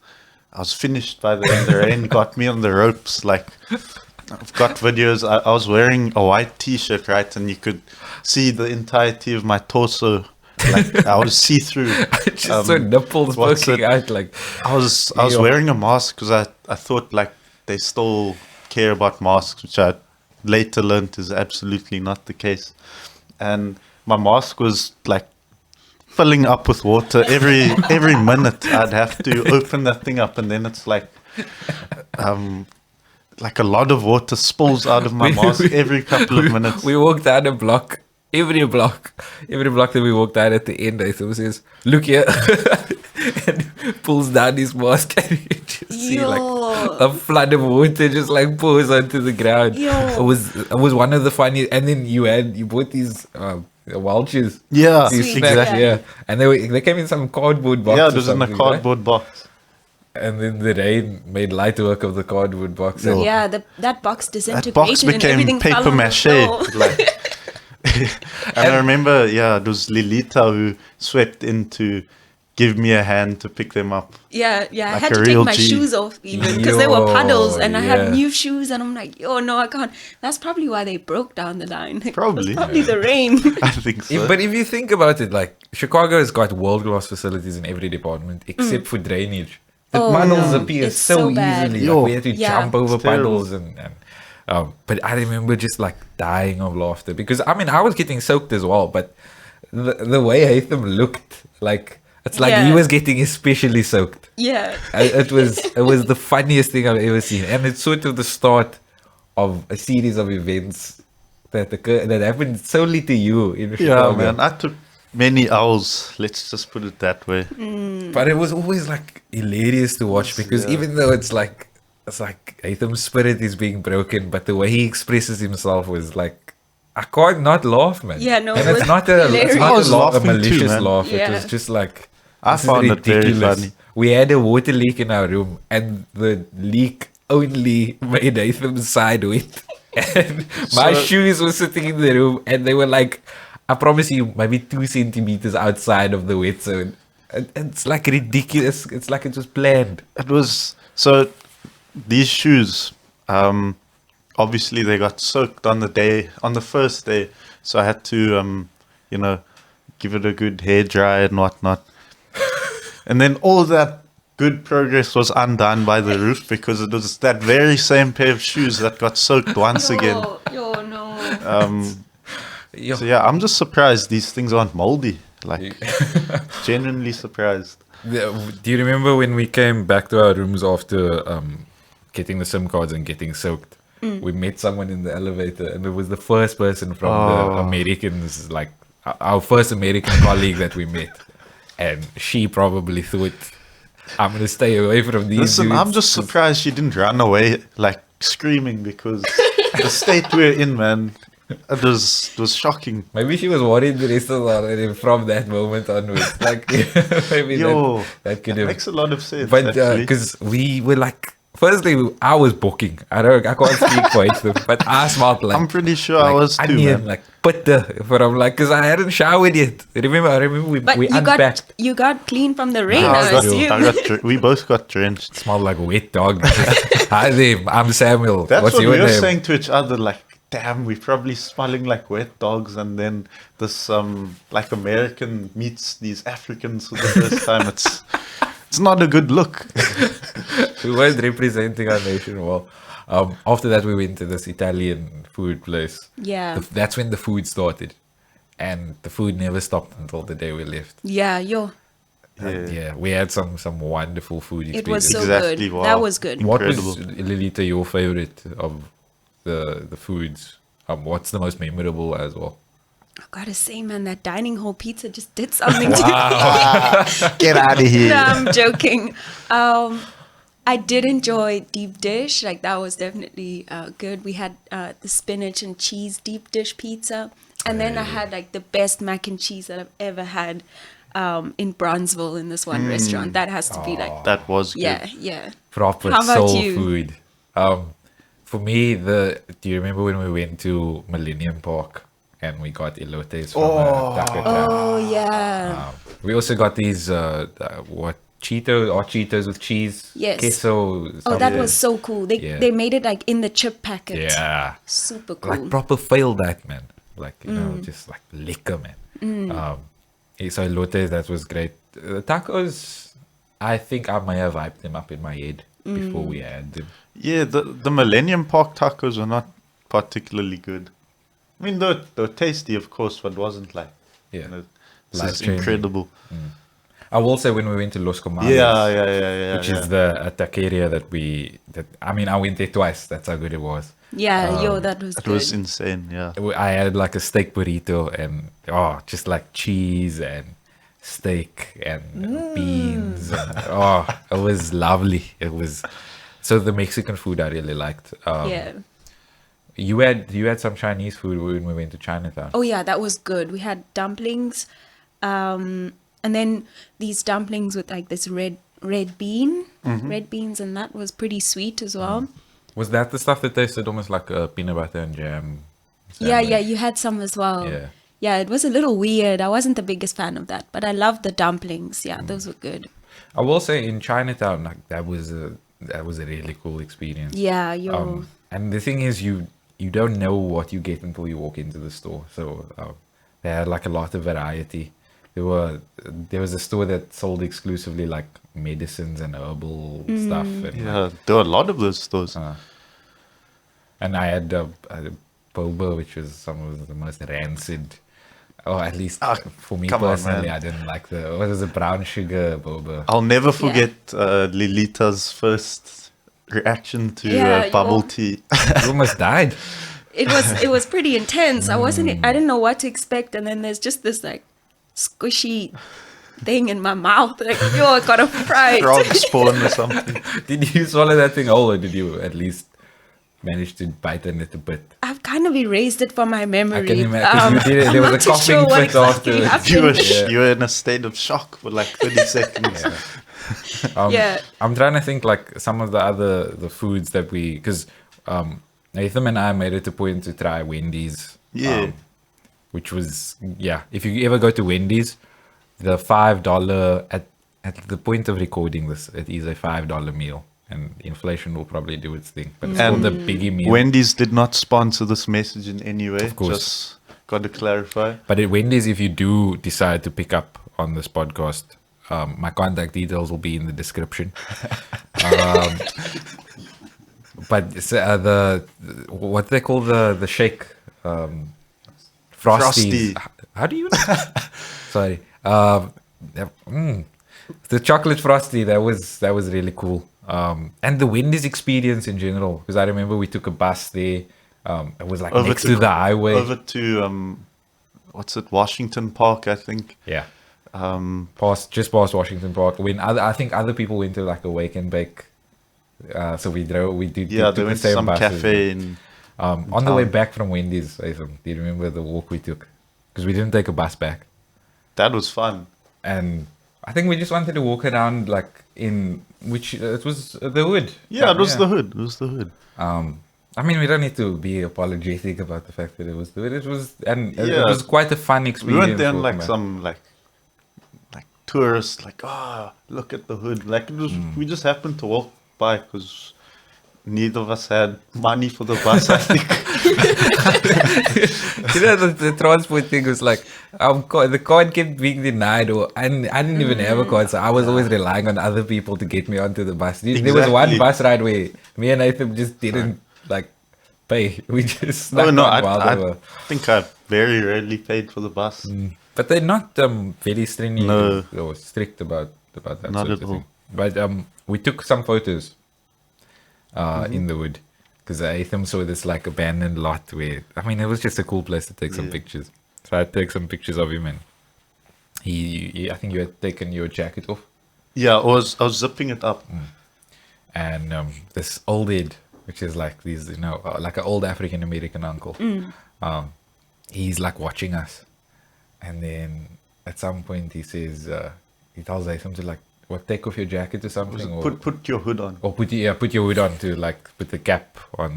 finished by the rain. The rain got me on the ropes. Like, I've got videos. I was wearing a white T-shirt, right, and you could see the entirety of my torso. Like, I was see through. Just so nipples what's poking it? out, like, I was Yeah. wearing a mask because I thought like they still care about masks, which I later learned is absolutely not the case. And my mask was like filling up with water every minute. I'd have to open that thing up, and then it's like a lot of water spills out of my mask every couple of minutes. We walked down a block. Every block that we walked down at the end, Atham says, "Look here," and pulls down his mask, and you just see like Yo. a flood of water just like pours onto the ground. Yo. It was one of the funniest. And then you bought these Welch's. Yeah, These Sweet, snacks, yeah. yeah, and they came in some cardboard box. Yeah, or it was in a something, cardboard box. right? And then the rain made light work of the cardboard box. and- Yeah, that box disintegrated That box and became everything fell paper on the mache. floor. Like, and I remember, it was Lilita who swept in to give me a hand to pick them up. Yeah, I Like had a to take real my G. shoes off even because there were puddles, and I yeah. had new shoes, and I'm like, no, I can't. That's probably why they broke down the line. It was Probably. probably the rain. I think so. But if you think about it, like, Chicago has got world-class facilities in every department except for drainage. The Oh, puddles no. appear It's so so bad. easily. Yo. Like, we had to Yeah. jump over It's terrible. puddles but I remember just like dying of laughter because I mean I was getting soaked as well, but the way Hatham looked, like, it's like he Yeah. was getting especially soaked. Yeah. It was the funniest thing I've ever seen, and it's sort of the start of a series of events that happened solely to you in yeah, Chicago. man, I took many owls. Let's just put it that way. But it was always like hilarious to watch because Yeah. even though it's like Atham's spirit is being broken, but the way he expresses himself was like, I can't not laugh, man. Yeah, no, and it it's was not a hilarious. I was a laughing too, malicious man. laugh. It Yeah. was just like I this is found it very ridiculous. funny. We had a water leak in our room, and the leak only made Atham's side wet. And my So- shoes were sitting in the room, and they were like, I promise you, maybe 2 centimeters outside of the wet zone. It's like ridiculous. It's like it was planned. It was so. These shoes, obviously they got soaked on the first day, so I had to, give it a good hair dry and whatnot. And then all that good progress was undone by the roof because it was that very same pair of shoes that got soaked once again. Yo, no. Yo, So yeah, I'm just surprised these things aren't moldy. Like, genuinely surprised. Do you remember when we came back to our rooms after getting the SIM cards and getting soaked? We met someone in the elevator, and it was the first person from the Americans, like our first American colleague that we met. And she probably thought, I'm going to stay away from these Listen, dudes. I'm just surprised she didn't run away like screaming because the state we're in, man. It was shocking. Maybe she was worried the rest of the holiday from that moment onwards. Like, maybe Yo, that could that have. makes a lot of sense. But actually. because we were like, firstly, I was booking. I can't speak for each of them, but I smelled like I'm pretty sure I like was too, onion, man. like butter. But I'm like, because I hadn't showered yet. I remember But we you unpacked. got clean from the rain, Nah, I assume. we both got drenched. Smelled like a wet dog. Hi there, I'm Samuel. That's What's what your we were name? saying to each other, like, damn, we're probably smelling like wet dogs, and then this like American meets these Africans for the first time. It's not a good look. We weren't representing our nation well. After that, we went to this Italian food place. Yeah. That's when the food started. And the food never stopped until the day we left. Yeah, yo. And yeah, we had some wonderful food It was experiences. so Exactly, good. wow. That was good. What was, Incredible. Lilita, your favorite of the foods? What's the most memorable as well? I gotta say, man, that dining hall pizza just did something to me. Get out of here. No, I'm joking. I did enjoy deep dish. Like, that was definitely good. We had the spinach and cheese deep dish pizza. And then I had like the best mac and cheese that I've ever had in Bronzeville in this one restaurant. That has to be like, That was good. yeah. Proper How about soul you? food. For me, do you remember when we went to Millennium Park and we got elotes from Taco Truck? Oh, yeah. We also got these Cheetos with cheese. Yes. Queso. Oh, that something. was so cool. Yeah. They made it like in the chip packet. Yeah. Super cool. Like proper failed that, man. Like, you know, just like liquor, man. So elotes, that was great. Tacos, I think I may have hyped them up in my head before we had them. Yeah, the Millennium Park tacos were not particularly good. I mean, they were tasty, of course, but wasn't like, Yeah. this is Life-changing. incredible. I will say when we went to Los Comados, Yeah. which is the taqueria I went there twice. That's how good it was. Yeah, that was It good. was insane, yeah. I had like a steak burrito and just like cheese and steak and beans. And, it was lovely. It was so the Mexican food I really liked. Yeah. You had some Chinese food when we went to Chinatown. Oh, yeah, that was good. We had dumplings. And then these dumplings with like this red bean, red beans, and that was pretty sweet as well. Was that the stuff that tasted almost like a peanut butter and jam? Yeah, sandwich? you had some as well. Yeah. Yeah, it was a little weird. I wasn't the biggest fan of that, but I loved the dumplings. Yeah, those were good. I will say in Chinatown, like that was a really cool experience. Yeah, yo. And the thing is, you don't know what you get until you walk into the store. So they had like a lot of variety. There was a store that sold exclusively like medicines and herbal stuff. And, Yeah, there were a lot of those stores. and I had a boba, which was some of the most rancid. Or at least for me come on, personally, man. I didn't like what was a brown sugar boba. I'll never forget Lilita's first reaction to Yeah, bubble yo. tea. You almost died. It was pretty intense. I didn't know what to expect, and then there's just this like squishy thing in my mouth. Like, yo, I got a fright. Frog spawn or something. Did you swallow that thing whole, or did you at least manage to bite in it a bit? I've kind of erased it from my memory. I can imagine. 'Cause you did it. There I'm was a not too coughing sure what fit exactly afterwards. happened. You were in a state of shock for like 30 seconds. Yeah. I'm trying to think like some of the foods that because Nathan and I made it a point to try Wendy's. Yeah. Which was if you ever go to Wendy's, the $5 at the point of recording this, it is a $5 meal, and inflation will probably do its thing. But it's called the biggie meal. Wendy's did not sponsor this message in any way. Of course. Just got to clarify. But at Wendy's, if you do decide to pick up on this podcast, my contact details will be in the description. But what they call the shake, Frosties. Frosty. How do you? Sorry. The chocolate Frosty, that was really cool. And the Wendy's experience in general, because I remember we took a bus there. It was like next to the highway. Over to what's it, Washington Park, I think. Yeah. Just past Washington Park. When I think other people went to like a wake and bake. So we did. Yeah, took they the went to same some buses. cafe in On the way back from Wendy's, Atham, do you remember the walk we took? Because we didn't take a bus back. That was fun. And I think we just wanted to walk around like in which it was the hood. Yeah, it was the hood. It was the hood. I mean, we don't need to be apologetic about the fact that it was the hood. It was, and it Yeah. was quite a fun We experience. went there and walking like back. some like tourists, like, look at the hood. Like it was, we just happened to walk by because neither of us had money for the bus. I think. The transport thing was like, the card kept being denied, or I didn't even have a card, so I was always relying on other people to get me onto the bus. There was one Exactly. bus ride where me and Nathan just didn't like pay. We just snuck Oh no, on while they I were. think I very rarely paid for the bus. But they're not very stringent No. or strict about that Not sort at of all. thing. But we took some photos in the wood because Atham saw this like abandoned lot where, I mean, it was just a cool place to take some Yeah. pictures. So I took some pictures of him, and I think you had taken your jacket off, Yeah, I was zipping it up. and this old head, which is like these, like an old African American uncle. He's like watching us, and then at some point he says, he tells Atham to like, what, take off your jacket or something, or Put your hood on. put your hood on, to like put the cap on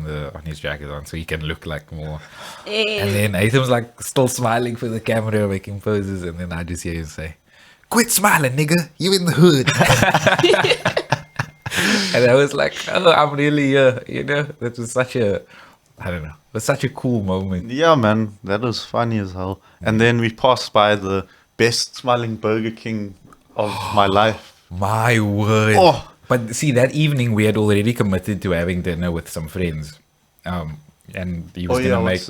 his jacket on so he can look like more. And then Atham's like still smiling for the camera, making poses, and then I just hear him say, "Quit smiling, nigga, you in the hood." And I was like, oh, I'm really that was such a, I don't know, it was such a cool moment. Yeah, man, that was funny as hell. And then we passed by the best smiling Burger King of my life. My word. Oh. But see, that evening we had already committed to having dinner with some friends, and he was gonna make.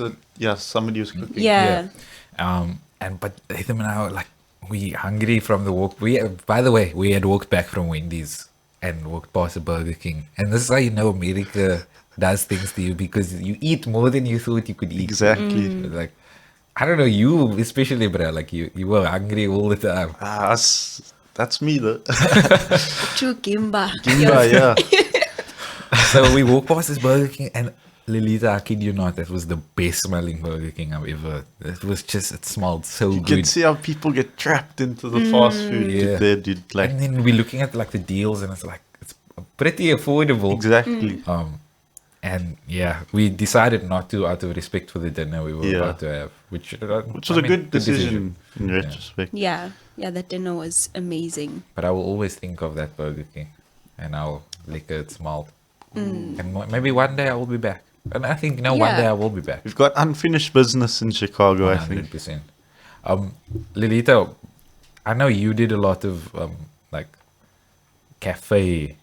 Somebody was cooking. Yeah. But Atham and I were like, we hungry from the walk. By the way, we had walked back from Wendy's and walked past a Burger King, and this is how you know America does things to you, because you eat more than you thought you could eat. Exactly. Like, I don't know, you especially, bro. Like you were hungry all the time. That's me though. True Kimba. Yeah. So we walked past this Burger King, and Lilita, I kid you not, that was the best smelling Burger King I've ever. It smelled so You good. can see how people get trapped into the fast food. Yeah. There, dude. Like, And then we're looking at like the deals, and it's like, it's pretty affordable. exactly. And yeah, we decided not to, out of respect for the dinner we were Yeah. about to have, which Which was a good decision in retrospect. Yeah. Yeah, that dinner was amazing. But I will always think of that Burger King, and I'll lick it smelled. And maybe one day I will be back. And I think one Yeah. day I will be back. We've got unfinished business in Chicago, I think. 100%. Lilita, I know you did a lot of like cafe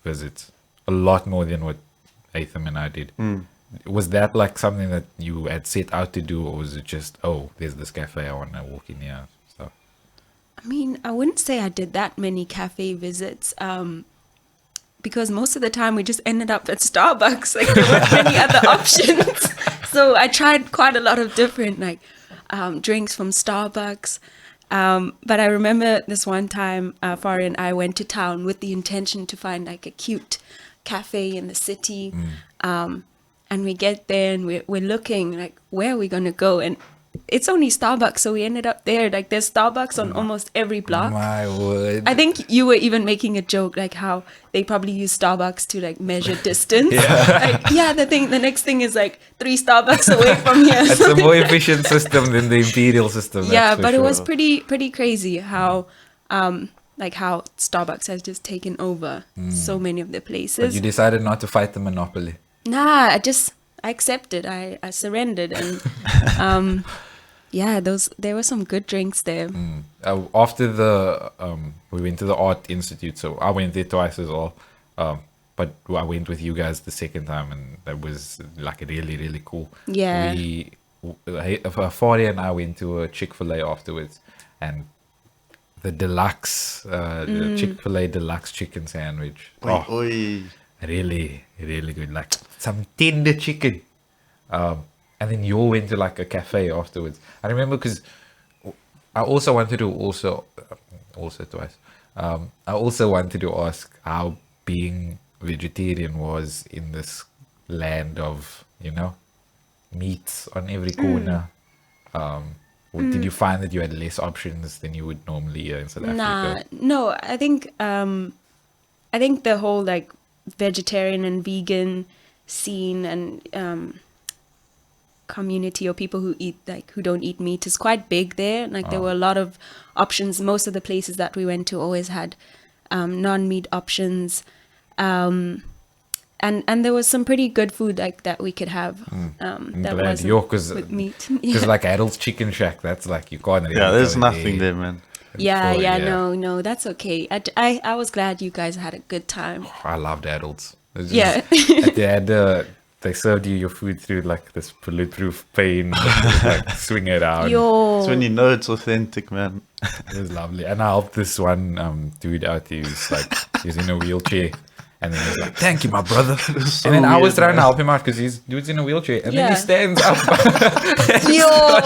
visits, a lot more than what Atham and I did. Was that like something that you had set out to do, or was it just, oh, there's this cafe, I want to walk in here? So I mean, I wouldn't say I did that many cafe visits, because most of the time we just ended up at Starbucks. Like, there weren't many other options. So I tried quite a lot of different like drinks from Starbucks. But I remember this one time, Farah and I went to town with the intention to find like a cute cafe in the city. And we get there and we're looking like, where are we going to go? And it's only Starbucks. So we ended up there. Like, there's Starbucks on almost every block. my word. I think you were even making a joke, like how they probably use Starbucks to like measure distance. The next thing is like 3 Starbucks away from here. It's a more efficient system than the imperial system. Yeah, that's for but it was sure. pretty crazy how how Starbucks has just taken over so many of the But places. you decided not to fight the monopoly. Nah, I accepted. I surrendered, and there were some good drinks there. After we went to the art institute, so I went there twice as well. But I went with you guys the second time, and that was like really, really cool. Yeah. Fari and I went to a Chick-fil-A afterwards, and the deluxe, the Chick-fil-A deluxe chicken sandwich. Oi. Really, really good. Like some tender chicken. And then you all went to like a cafe afterwards. I remember because I also wanted to also twice. I also wanted to ask how being vegetarian was in this land of, meats on every corner? Or did you find that you had less options than you would normally here in South Africa? No, I think the whole like vegetarian and vegan scene and community or people who eat like who don't eat meat is quite big there. Like there were a lot of options. Most of the places that we went to always had non-meat options. And there was some pretty good food like that we could have. I'm That glad. wasn't Because with meat. like Harold's Chicken Shack, that's like you can't. Really Yeah, there's go nothing there, man. Yeah, no, that's okay. I was glad you guys had a good time. I loved Harold's. It's Yeah. just- they had they served you your food through like this bulletproof pane, like swing it out. It's when Yo, you know it's authentic, man. It was lovely. And I helped this one dude out. He's in a wheelchair. And then he's like, "Thank you, my brother." so And then I was weird, trying to man. help him out because he's dude's in a wheelchair. And then Yeah. he stands up, yo,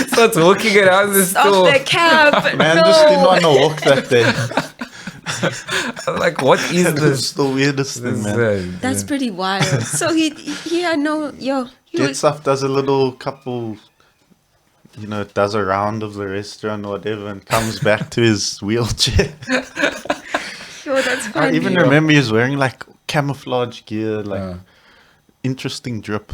starts walking around the off store. the cab. Man, no. just didn't want to walk that day. I'm like, what is This this? is the weirdest thing, man. That's pretty wild. So he had no he Gets was up, does a little couple, does a round of the restaurant or whatever, and comes back to his wheelchair. that's I funny. even remember he was wearing like camouflage gear, like interesting drip.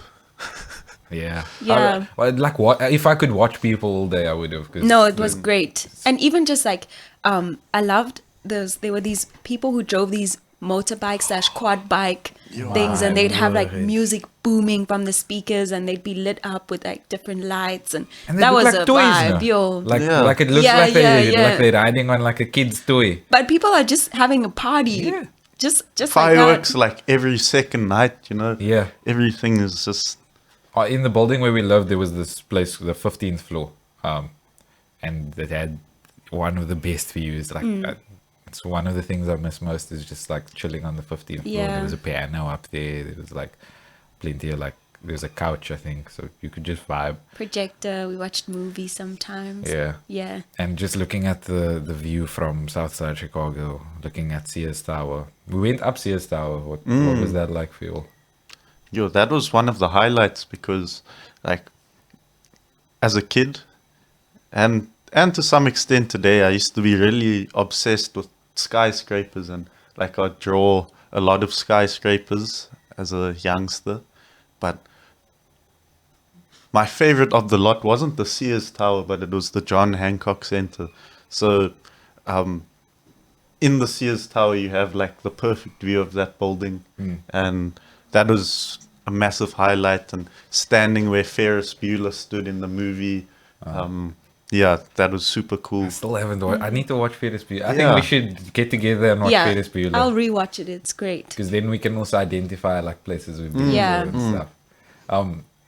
Yeah. Yeah. Like what? If I could watch people all day, I would have. No, it was great. And even just like I loved those there were these people who drove these motorbike / quad bike things, and they'd have like word. music booming from the speakers, and they'd be lit up with like different lights, and And they that look was like a toys vibe, now. yo. Like it looks Yeah, like yeah. like they're riding on like a kid's toy. But people are just having a party. Yeah. Just Fireworks like like every second night, Yeah. Everything is just In the building where we lived, there was this place, the 15th floor, and it had one of the best views. Like it's one of the things I miss most is just like chilling on the 15th floor. Yeah. There was a piano up there. There was like plenty of like there was a couch, I think, so you could just vibe. that projector. We watched movies sometimes. Yeah. And just looking at the view from South Side Chicago, looking at Sears Tower. We went up Sears Tower. What was that like for you? Yo, that was one of the highlights because, like, as a kid, and to some extent today, I used to be really obsessed with skyscrapers, and like I'd draw a lot of skyscrapers as a youngster. But my favorite of the lot wasn't the Sears Tower, but it was the John Hancock Center. So, in the Sears Tower, you have like the perfect view of that building, and that was a massive highlight. And standing where Ferris Bueller stood in the movie, yeah, that was super cool. I still haven't watched. I need to watch Ferris Bueller. I think Yeah. we should get together and watch Yeah. Ferris Bueller. I'll rewatch it. It's great. Because then we can also identify like places we've been Yeah. to and stuff.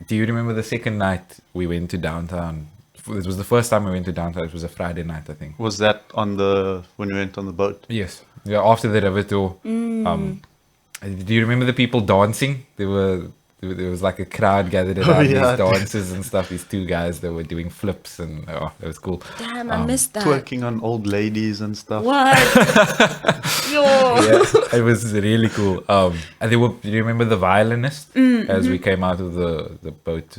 Do you remember the second night we went to downtown? It was the first time we went to downtown. It was a Friday night, I think. Was that when we went on the boat? Yes. Yeah, after the river tour. Do you remember the people dancing? There was like a crowd gathered around yeah. these dances and stuff. These two guys that were doing flips and that was cool. Damn, I missed that. Twerking on old ladies and stuff. What? Yo. Yeah, it was really cool. And do you remember the violinist as we came out of the boat?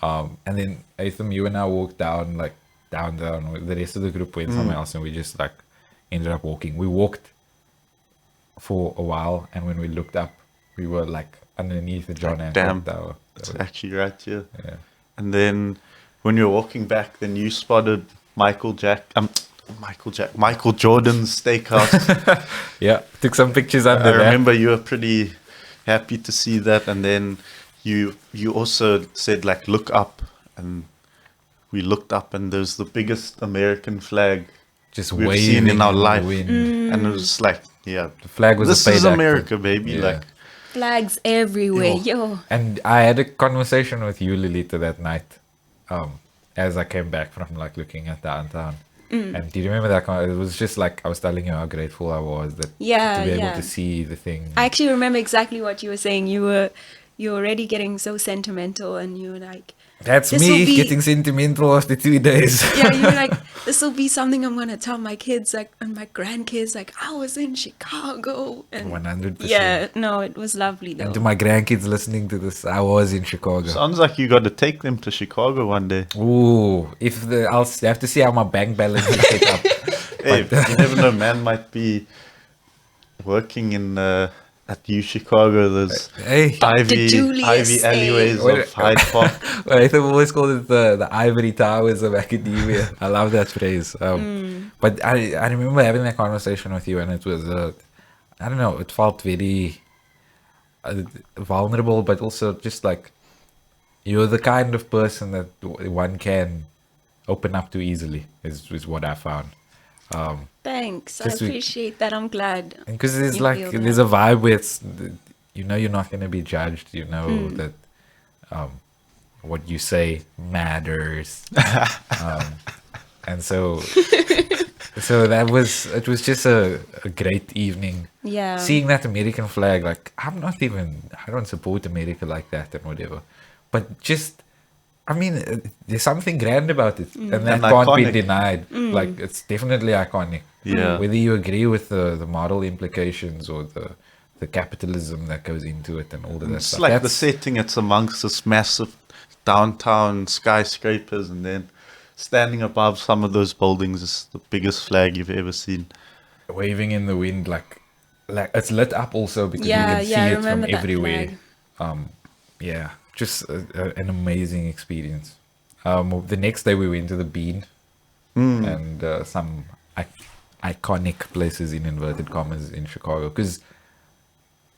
And then Atham, you and I walked down like downtown. The rest of the group went somewhere else, and we just like ended up walking. We walked for a while, and when we looked up, we were like underneath the John Damn. Hancock Tower. That's actually right, yeah. Yeah. And then when you were walking back, then you spotted Michael Jordan's steakhouse. Yeah, took some pictures under I that. remember you were pretty happy to see that, and then you also said like look up, and we looked up, and there's the biggest American flag Just we've waving seen in our the life, wind. and it was like, yeah, The flag was this a paid is actor. America, baby. Yeah. Like, Flags everywhere. Yo. And I had a conversation with you, Lilita, that night, as I came back from like looking at downtown. And do you remember that? It was just like I was telling you how grateful I was that Yeah, to be able yeah. to see the thing. I actually remember exactly what you were saying. You were already getting so sentimental, and you were like, That's this me will be- getting sentimental after 2 days. yeah, you were like, this will be something I'm gonna tell my kids, like, and my grandkids, like, I was in Chicago, and 100%. yeah, no, it was lovely though. And to my grandkids listening to this, I was in Chicago. Sounds like you got to take them to Chicago one day. Ooh, I'll have to see how my bank balance is set up. Hey, you never know, man might be working in at U Chicago. There's Hey, ivy Julius, alleyways hey. of Hyde Park. I've always called it the ivory towers of academia. I love that phrase. But I remember having that conversation with you, and it was I don't know, it felt very vulnerable, but also just like you're the kind of person that one can open up to easily. Is what I found. Thanks, I Just we- appreciate that. I'm glad. Because there's You like feel there's a vibe where it's, you know, you're not going to be judged. You know that what you say matters, and so that was it. Was just a great evening. Yeah. Seeing that American flag, like I don't support America like that and whatever, but just. I mean, there's something grand about it, and that And can't be iconic. denied. Like, it's definitely iconic. Yeah. Whether you agree with the moral implications or the capitalism that goes into it and all of that It's stuff. like the That's- setting. It's amongst this massive downtown skyscrapers, and then standing above some of those buildings is the biggest flag you've ever seen. waving in the wind, like it's lit up also because Yeah, you can see yeah, I it from remember that everywhere. Yeah, just an amazing experience. The next day we went to the Bean and some iconic places in inverted commas in Chicago. Because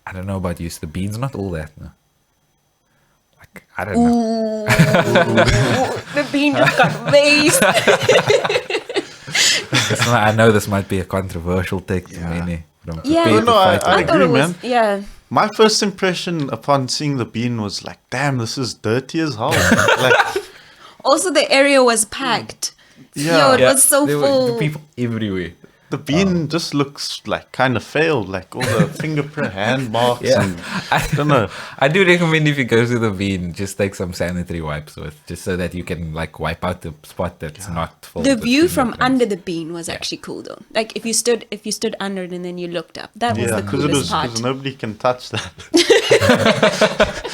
I don't know about you, so the Bean's not all that. No? Like I don't know. The bean just got raised. I know this might be a controversial take to many. But I'm Yeah. prepared No, to I- fight I with it. thought it agree, was, man. yeah. My first impression upon seeing the Bean was like, damn, this is dirty as hell. Like, Also, the area was packed. Yeah. Yo, it Yeah, was so there were full. people everywhere. the Bean just looks like kind of failed, like all the fingerprint hand marks. Yeah. And I don't know. I do recommend if you go to the Bean, just take some sanitary wipes with, just so that you can like wipe out the spot that's not full. The with view from fingerprints. under the bean was actually cool though. Like if you stood under it and then you looked up, that was Yeah, the because coolest part. nobody can touch that.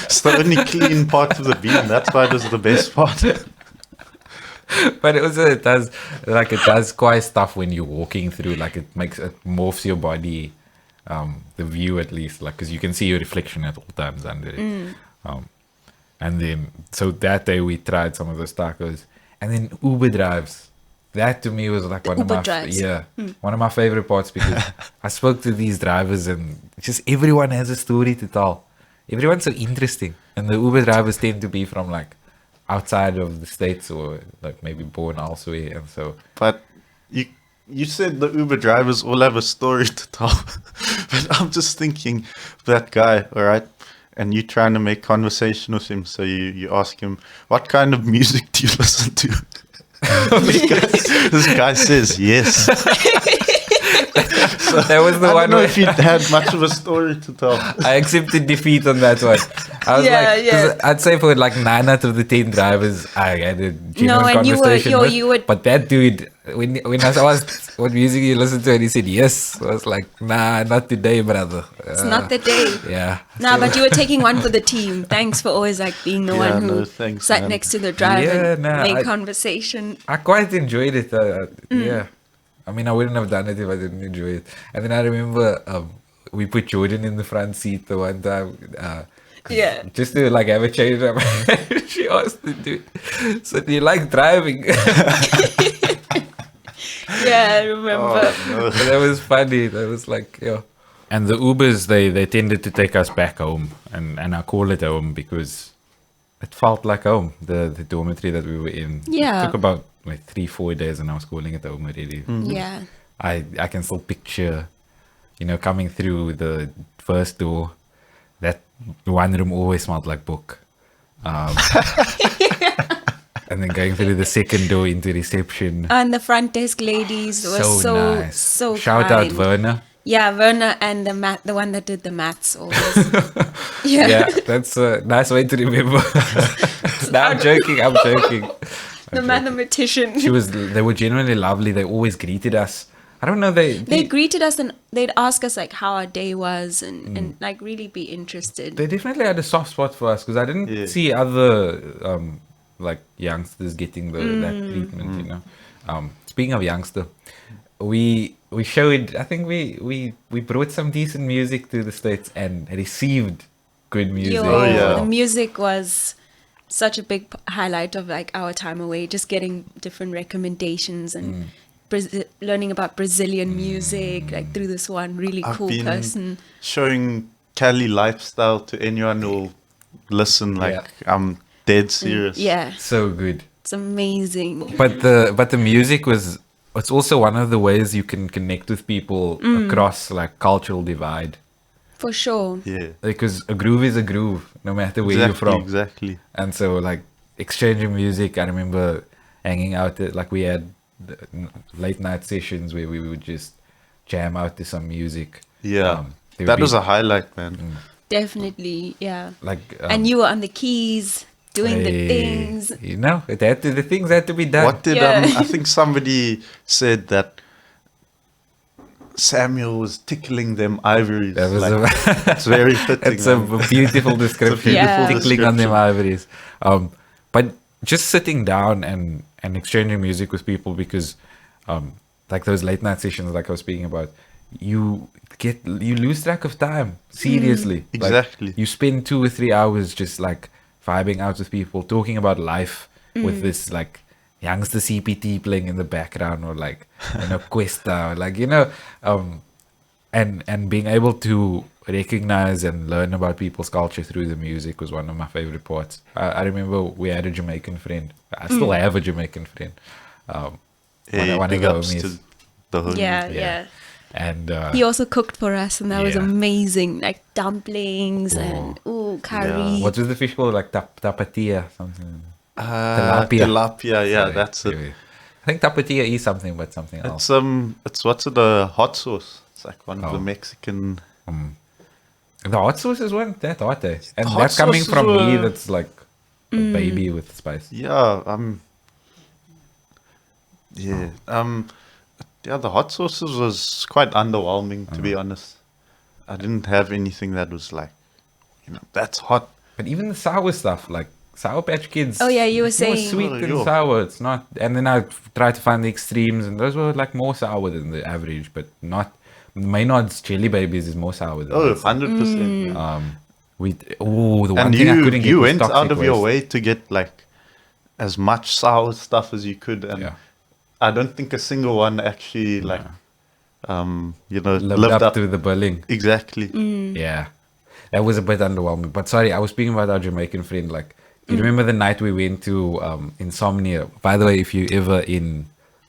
It's the only clean part of the Bean. That's why it was the best part. But it also it does quite stuff when you're walking through. Like it morphs your body, the view at least, like because you can see your reflection at all times under it. And then so that day we tried some of those tacos, and then Uber drives. That to me was like one Uber of my drives. one of my favorite parts because I spoke to these drivers and just everyone has a story to tell. Everyone's so interesting, and the Uber drivers tend to be from like outside of the States or like maybe born elsewhere, and so But you said the Uber drivers all have a story to tell. But I'm just thinking, that guy, all right? And you trying to make conversation with him. So you ask him, what kind of music do you listen to? This guy says yes. that was the I one don't know where if he had much of a story to tell. I accepted defeat on that one. I was Yeah, like, 'cause I'd say for like 9 out of the 10 drivers, I had a genuine and you were- conversation with. you would- But that dude, when I asked what music you listen to, and he said yes, I was like, nah, not today, brother. It's not the day. Yeah. Nah, but you were taking one for the team. Thanks for always like being the Yeah, one who no, thanks, sat man. next to the driver Yeah, and nah, made I- conversation. I quite enjoyed it. Yeah. I mean, I wouldn't have done it if I didn't enjoy it. And then I remember we put Jordan in the front seat the one time. Yeah. Just to like have a change up. She asked the dude, so do you like driving? Yeah, I remember. No. That was funny. That was like, yeah. And the Ubers, they tended to take us back home. And I call it home because it felt like home, the dormitory that we were in. Yeah. It took about like 3-4 days and I was calling it home already. Yeah. I can still picture, coming through the first door, that one room always smelled like book. And then going through the second door into reception. And the front desk ladies were so nice. so Shout out kind. Werner. Yeah, Werner and the one that did the maths always. Yeah. Yeah, that's a nice way to remember. No, I'm joking. The mathematician. They were genuinely lovely. They always greeted us. I don't know. They greeted us and they'd ask us like how our day was and like really be interested. They definitely had a soft spot for us because I didn't see other like youngsters getting that treatment. You know. Speaking of youngster, we showed. I think we brought some decent music to the States and received good music. The music was such a big highlight of like our time away. Just getting different recommendations and learning about Brazilian music like through this one really cool person. Showing Cali lifestyle to anyone who'll listen. Like I'm dead serious. Yeah, so good. It's amazing. But the music was. It's also one of the ways you can connect with people across like cultural divide. For sure. Yeah. Because a groove is a groove, no matter where you're from. Exactly. And so like exchanging music, I remember hanging out at, like we had late night sessions where we would just jam out to some music. Yeah. That was a highlight, man. Definitely, yeah. Like and you were on the keys doing the things. You know, the things had to be done. What did I think somebody said that Samuel was tickling them ivories. That was it's very fitting. It's a beautiful description. Tickling on them ivories. But just sitting down and exchanging music with people because like those late night sessions like I was speaking about, you lose track of time. Seriously. Exactly. Like, you spend 2 or 3 hours just like vibing out with people, talking about life with this like youngster CPT playing in the background or like Cuesta or like and being able to recognize and learn about people's culture through the music was one of my favorite parts. I remember we had a Jamaican friend. I still have a Jamaican friend. One of the homies. Yeah. And he also cooked for us, and that was amazing. Like dumplings and curry. Yeah. What was the fish called? Like tapatia something. Tilapia, yeah, that's it. I think tapatia is something, but something else. It's a hot sauce. It's like one of the Mexican. The hot sauce is one that hot, eh? And that's coming from me. That's like a baby with spice. Yeah, the hot sauces was quite underwhelming, to be honest. I didn't have anything that was like, that's hot. But even the sour stuff, like Sour Patch Kids. Oh yeah, you were saying more sweet than sour. It's not. And then I tried to find the extremes, and those were like more sour than the average, but not. Maynard's Jelly Babies is more sour than 100%. The one thing I couldn't get you was went Toxic out of your Waste. way to get like as much sour stuff as you could, and I don't think a single one actually lived up to the billing. Exactly. Yeah, that was a bit underwhelming. But sorry, I was speaking about our Jamaican friend. Like, you remember the night we went to Insomnia? By the way, if you ever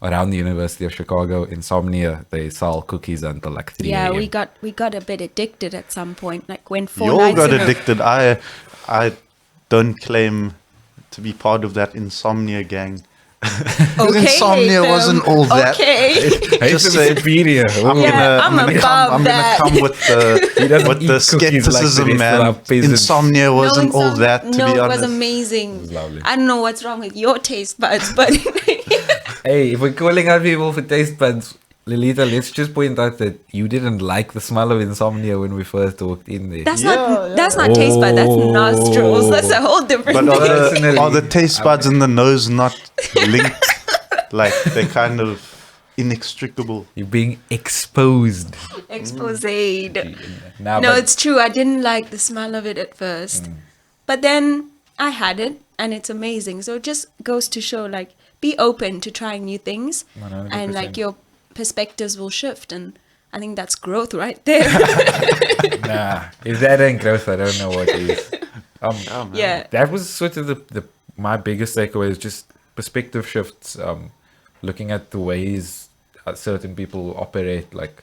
around the University of Chicago, Insomnia, they sell cookies until like 3 Yeah, a.m. we got a bit addicted at some point. Like when 4 You all nights got in a- addicted. I don't claim to be part of that Insomnia gang. Okay, Insomnia wasn't all that. Okay. Hey, Just it's say- superior. I'm above that. I'm gonna come with doesn't eat the cookies like the skepticism, rest of our man. peasants. Insomnia wasn't all that, to be it honest. was amazing. It was lovely. I don't know what's wrong with your taste buds, but Hey, if we're calling out people for taste buds, Lilita, let's just point out that you didn't like the smell of Insomnia when we first walked in there. that's not taste bud. That's nostrils. That's a whole different But thing. are the taste buds in the nose not linked? Like they're kind of inextricable. You're being exposed. Exposed. Now, No, but- it's true. I didn't like the smell of it at first. But then I had it and it's amazing. So it just goes to show like be open to trying new things 100%. and like your perspectives will shift, and I think that's growth right there. Nah, if that ain't growth, I don't know what is. Yeah. That was sort of my biggest takeaway is just perspective shifts. Looking at the ways certain people operate, like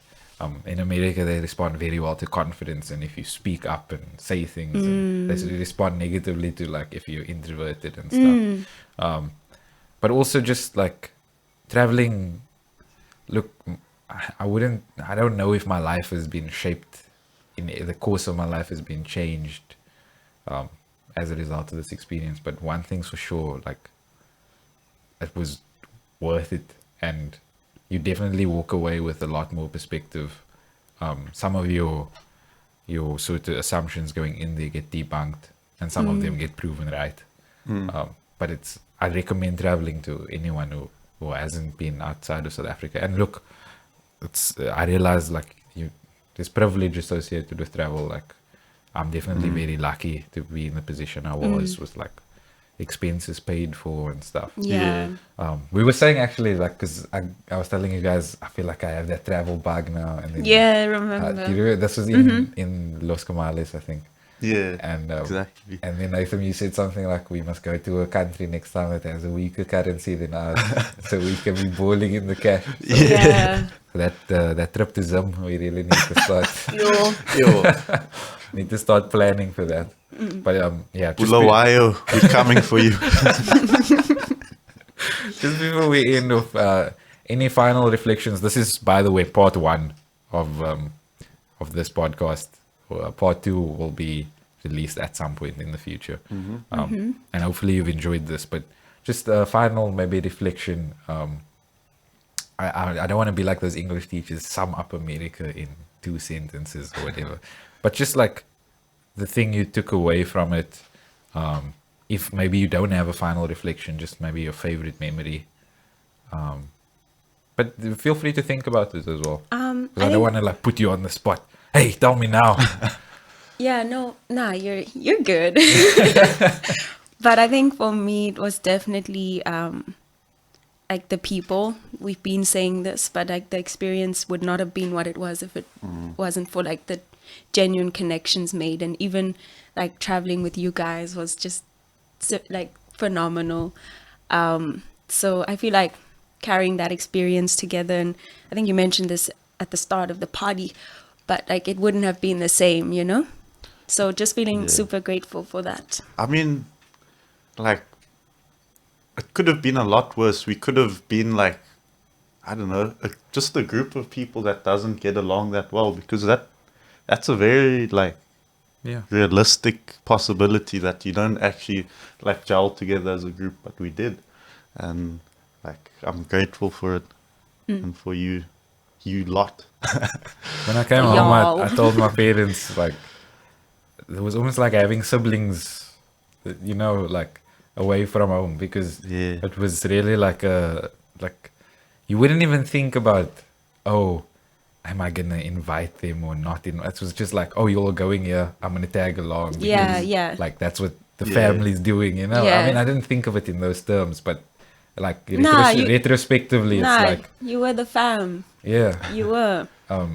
in America, they respond very well to confidence, and if you speak up and say things, and they respond negatively to like if you're introverted and stuff. But also just like traveling. Look, I don't know if my life has been shaped in the course of my life has been changed as a result of this experience. But one thing's for sure, like it was worth it, and you definitely walk away with a lot more perspective. Some of your sort of assumptions going in there get debunked, and some of them get proven right. But I recommend traveling to anyone who hasn't been outside of South Africa. And look, I realize like there's privilege associated with travel. Like I'm definitely very lucky to be in the position I was with like expenses paid for and stuff. Yeah. We were saying actually, like, because I was telling you guys, I feel like I have that travel bug now. And then, Yeah, I remember. do you remember? This was in Los Comales, I think. Yeah, And exactly. And then Nathan, you said something like, we must go to a country next time that has a weaker currency than ours, so we can be balling in the cash. So Yeah. that trip to Zim, we really need to start. Yo, Need to start planning for that. But yeah, Bulawayo, we're coming for you. just before we end off, any final reflections? This is, by the way, part 1 of this podcast. Part 2 will be released at some point in the future. And hopefully you've enjoyed this. But just a final maybe reflection. I don't want to be like those English teachers, sum up America in 2 sentences or whatever. But just like the thing you took away from it, if maybe you don't have a final reflection, just maybe your favorite memory. But feel free to think about it as well. 'Cause I don't want to like put you on the spot. Hey, tell me now. Yeah, no, you're good. But I think for me it was definitely like the people. We've been saying this, but like the experience would not have been what it was if it wasn't for like the genuine connections made, and even like traveling with you guys was just like phenomenal. So I feel like carrying that experience together, and I think you mentioned this at the start of the party, but like it wouldn't have been the same, you know? So just feeling super grateful for that. I mean, like, it could have been a lot worse. We could have been like, I don't know, just a group of people that doesn't get along that well, because that's a very like Yeah. realistic possibility that you don't actually like gel together as a group, but we did. And like, I'm grateful for it and for you lot. When I came home, I told my parents, like, it was almost like having siblings, you know, like away from home, because it was really like you wouldn't even think about, oh, am I gonna invite them or not? It was just like, oh, you're all going here, I'm gonna tag along. Because, Yeah. like that's what the family's doing, you know. Yeah. I mean, I didn't think of it in those terms, but like retrospectively, Nah, it's like, you were the fam. yeah. You were.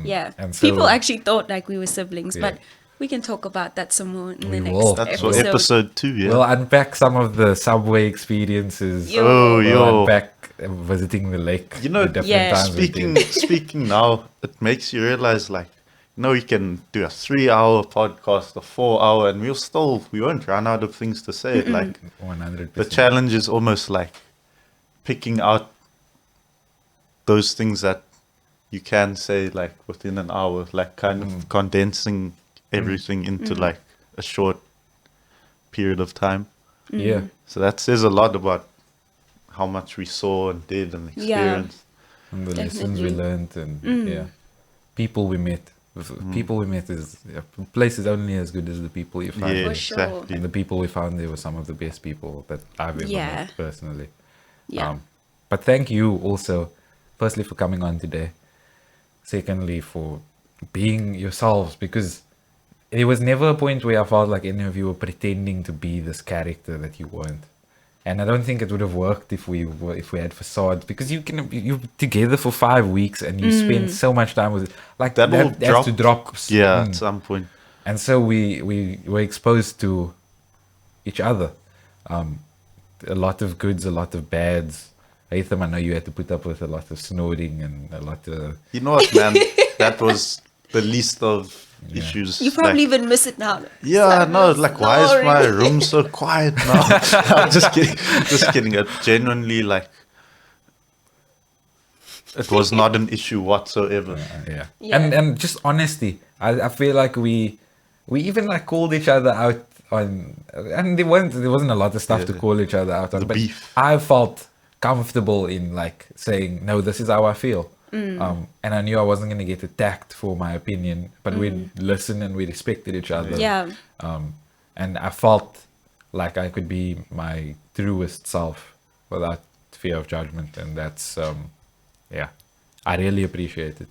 Yeah. And so, People actually thought like we were siblings, Yeah. but we can talk about that some more in We the will. next That's for episode. episode 2, yeah. we'll unpack some of the subway experiences. Yo. We'll unpack visiting the lake. You know, the different Yeah. times we did. speaking now, it makes you realize, like, you know, you can do a 3-hour podcast, a 4-hour, and we won't run out of things to say. Like, 100%. the challenge is almost like picking out those things that you can say like within an hour, like kind of condensing everything into like a short period of time. Yeah. So that says a lot about how much we saw and did and experienced. And the lessons we Definitely. learned, and yeah, people we met. People we met is a place is only as good as the people you find. Yeah, For sure. exactly. And the people we found there were some of the best people that I've ever Yeah. met personally. Yeah. But thank you also, firstly, for coming on today. Secondly, for being yourselves, because there was never a point where I felt like any of you were pretending to be this character that you weren't. And I don't think it would have worked if we had facades, because you're together for 5 weeks and you spend so much time with it. Like That will has to drop. Yeah, at some point. And so we were exposed to each other. A lot of goods, a lot of bads. Aitham, I know you had to put up with a lot of snoring and a lot of... You know what, man? That was the least of issues. You probably like, even miss it now. yeah, no, like, why is snoring. my room so quiet now? I'm just kidding. Just kidding. It genuinely, like, it was not an issue whatsoever. Yeah. Yeah. And just honesty. I feel like we even like called each other out on, and there wasn't a lot of stuff to call each other out on, The but beef. I felt comfortable in like saying, no, this is how I feel. And I knew I wasn't going to get attacked for my opinion, but we'd listen and we respected each other. Yeah. And I felt like I could be my truest self without fear of judgment. And that's, yeah, I really appreciate it.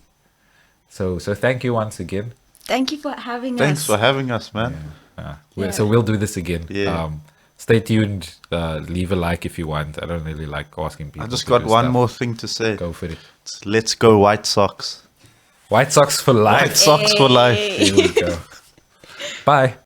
So thank you once again. Thank you for having Thanks us. for having us, man. So we'll do this again. Yeah. Stay tuned. Leave a like if you want. I don't really like asking people. I just to got do one stuff. more thing to say. Go for it. Let's go White Sox. White Sox for life. White Sox for life. Here we go. Bye.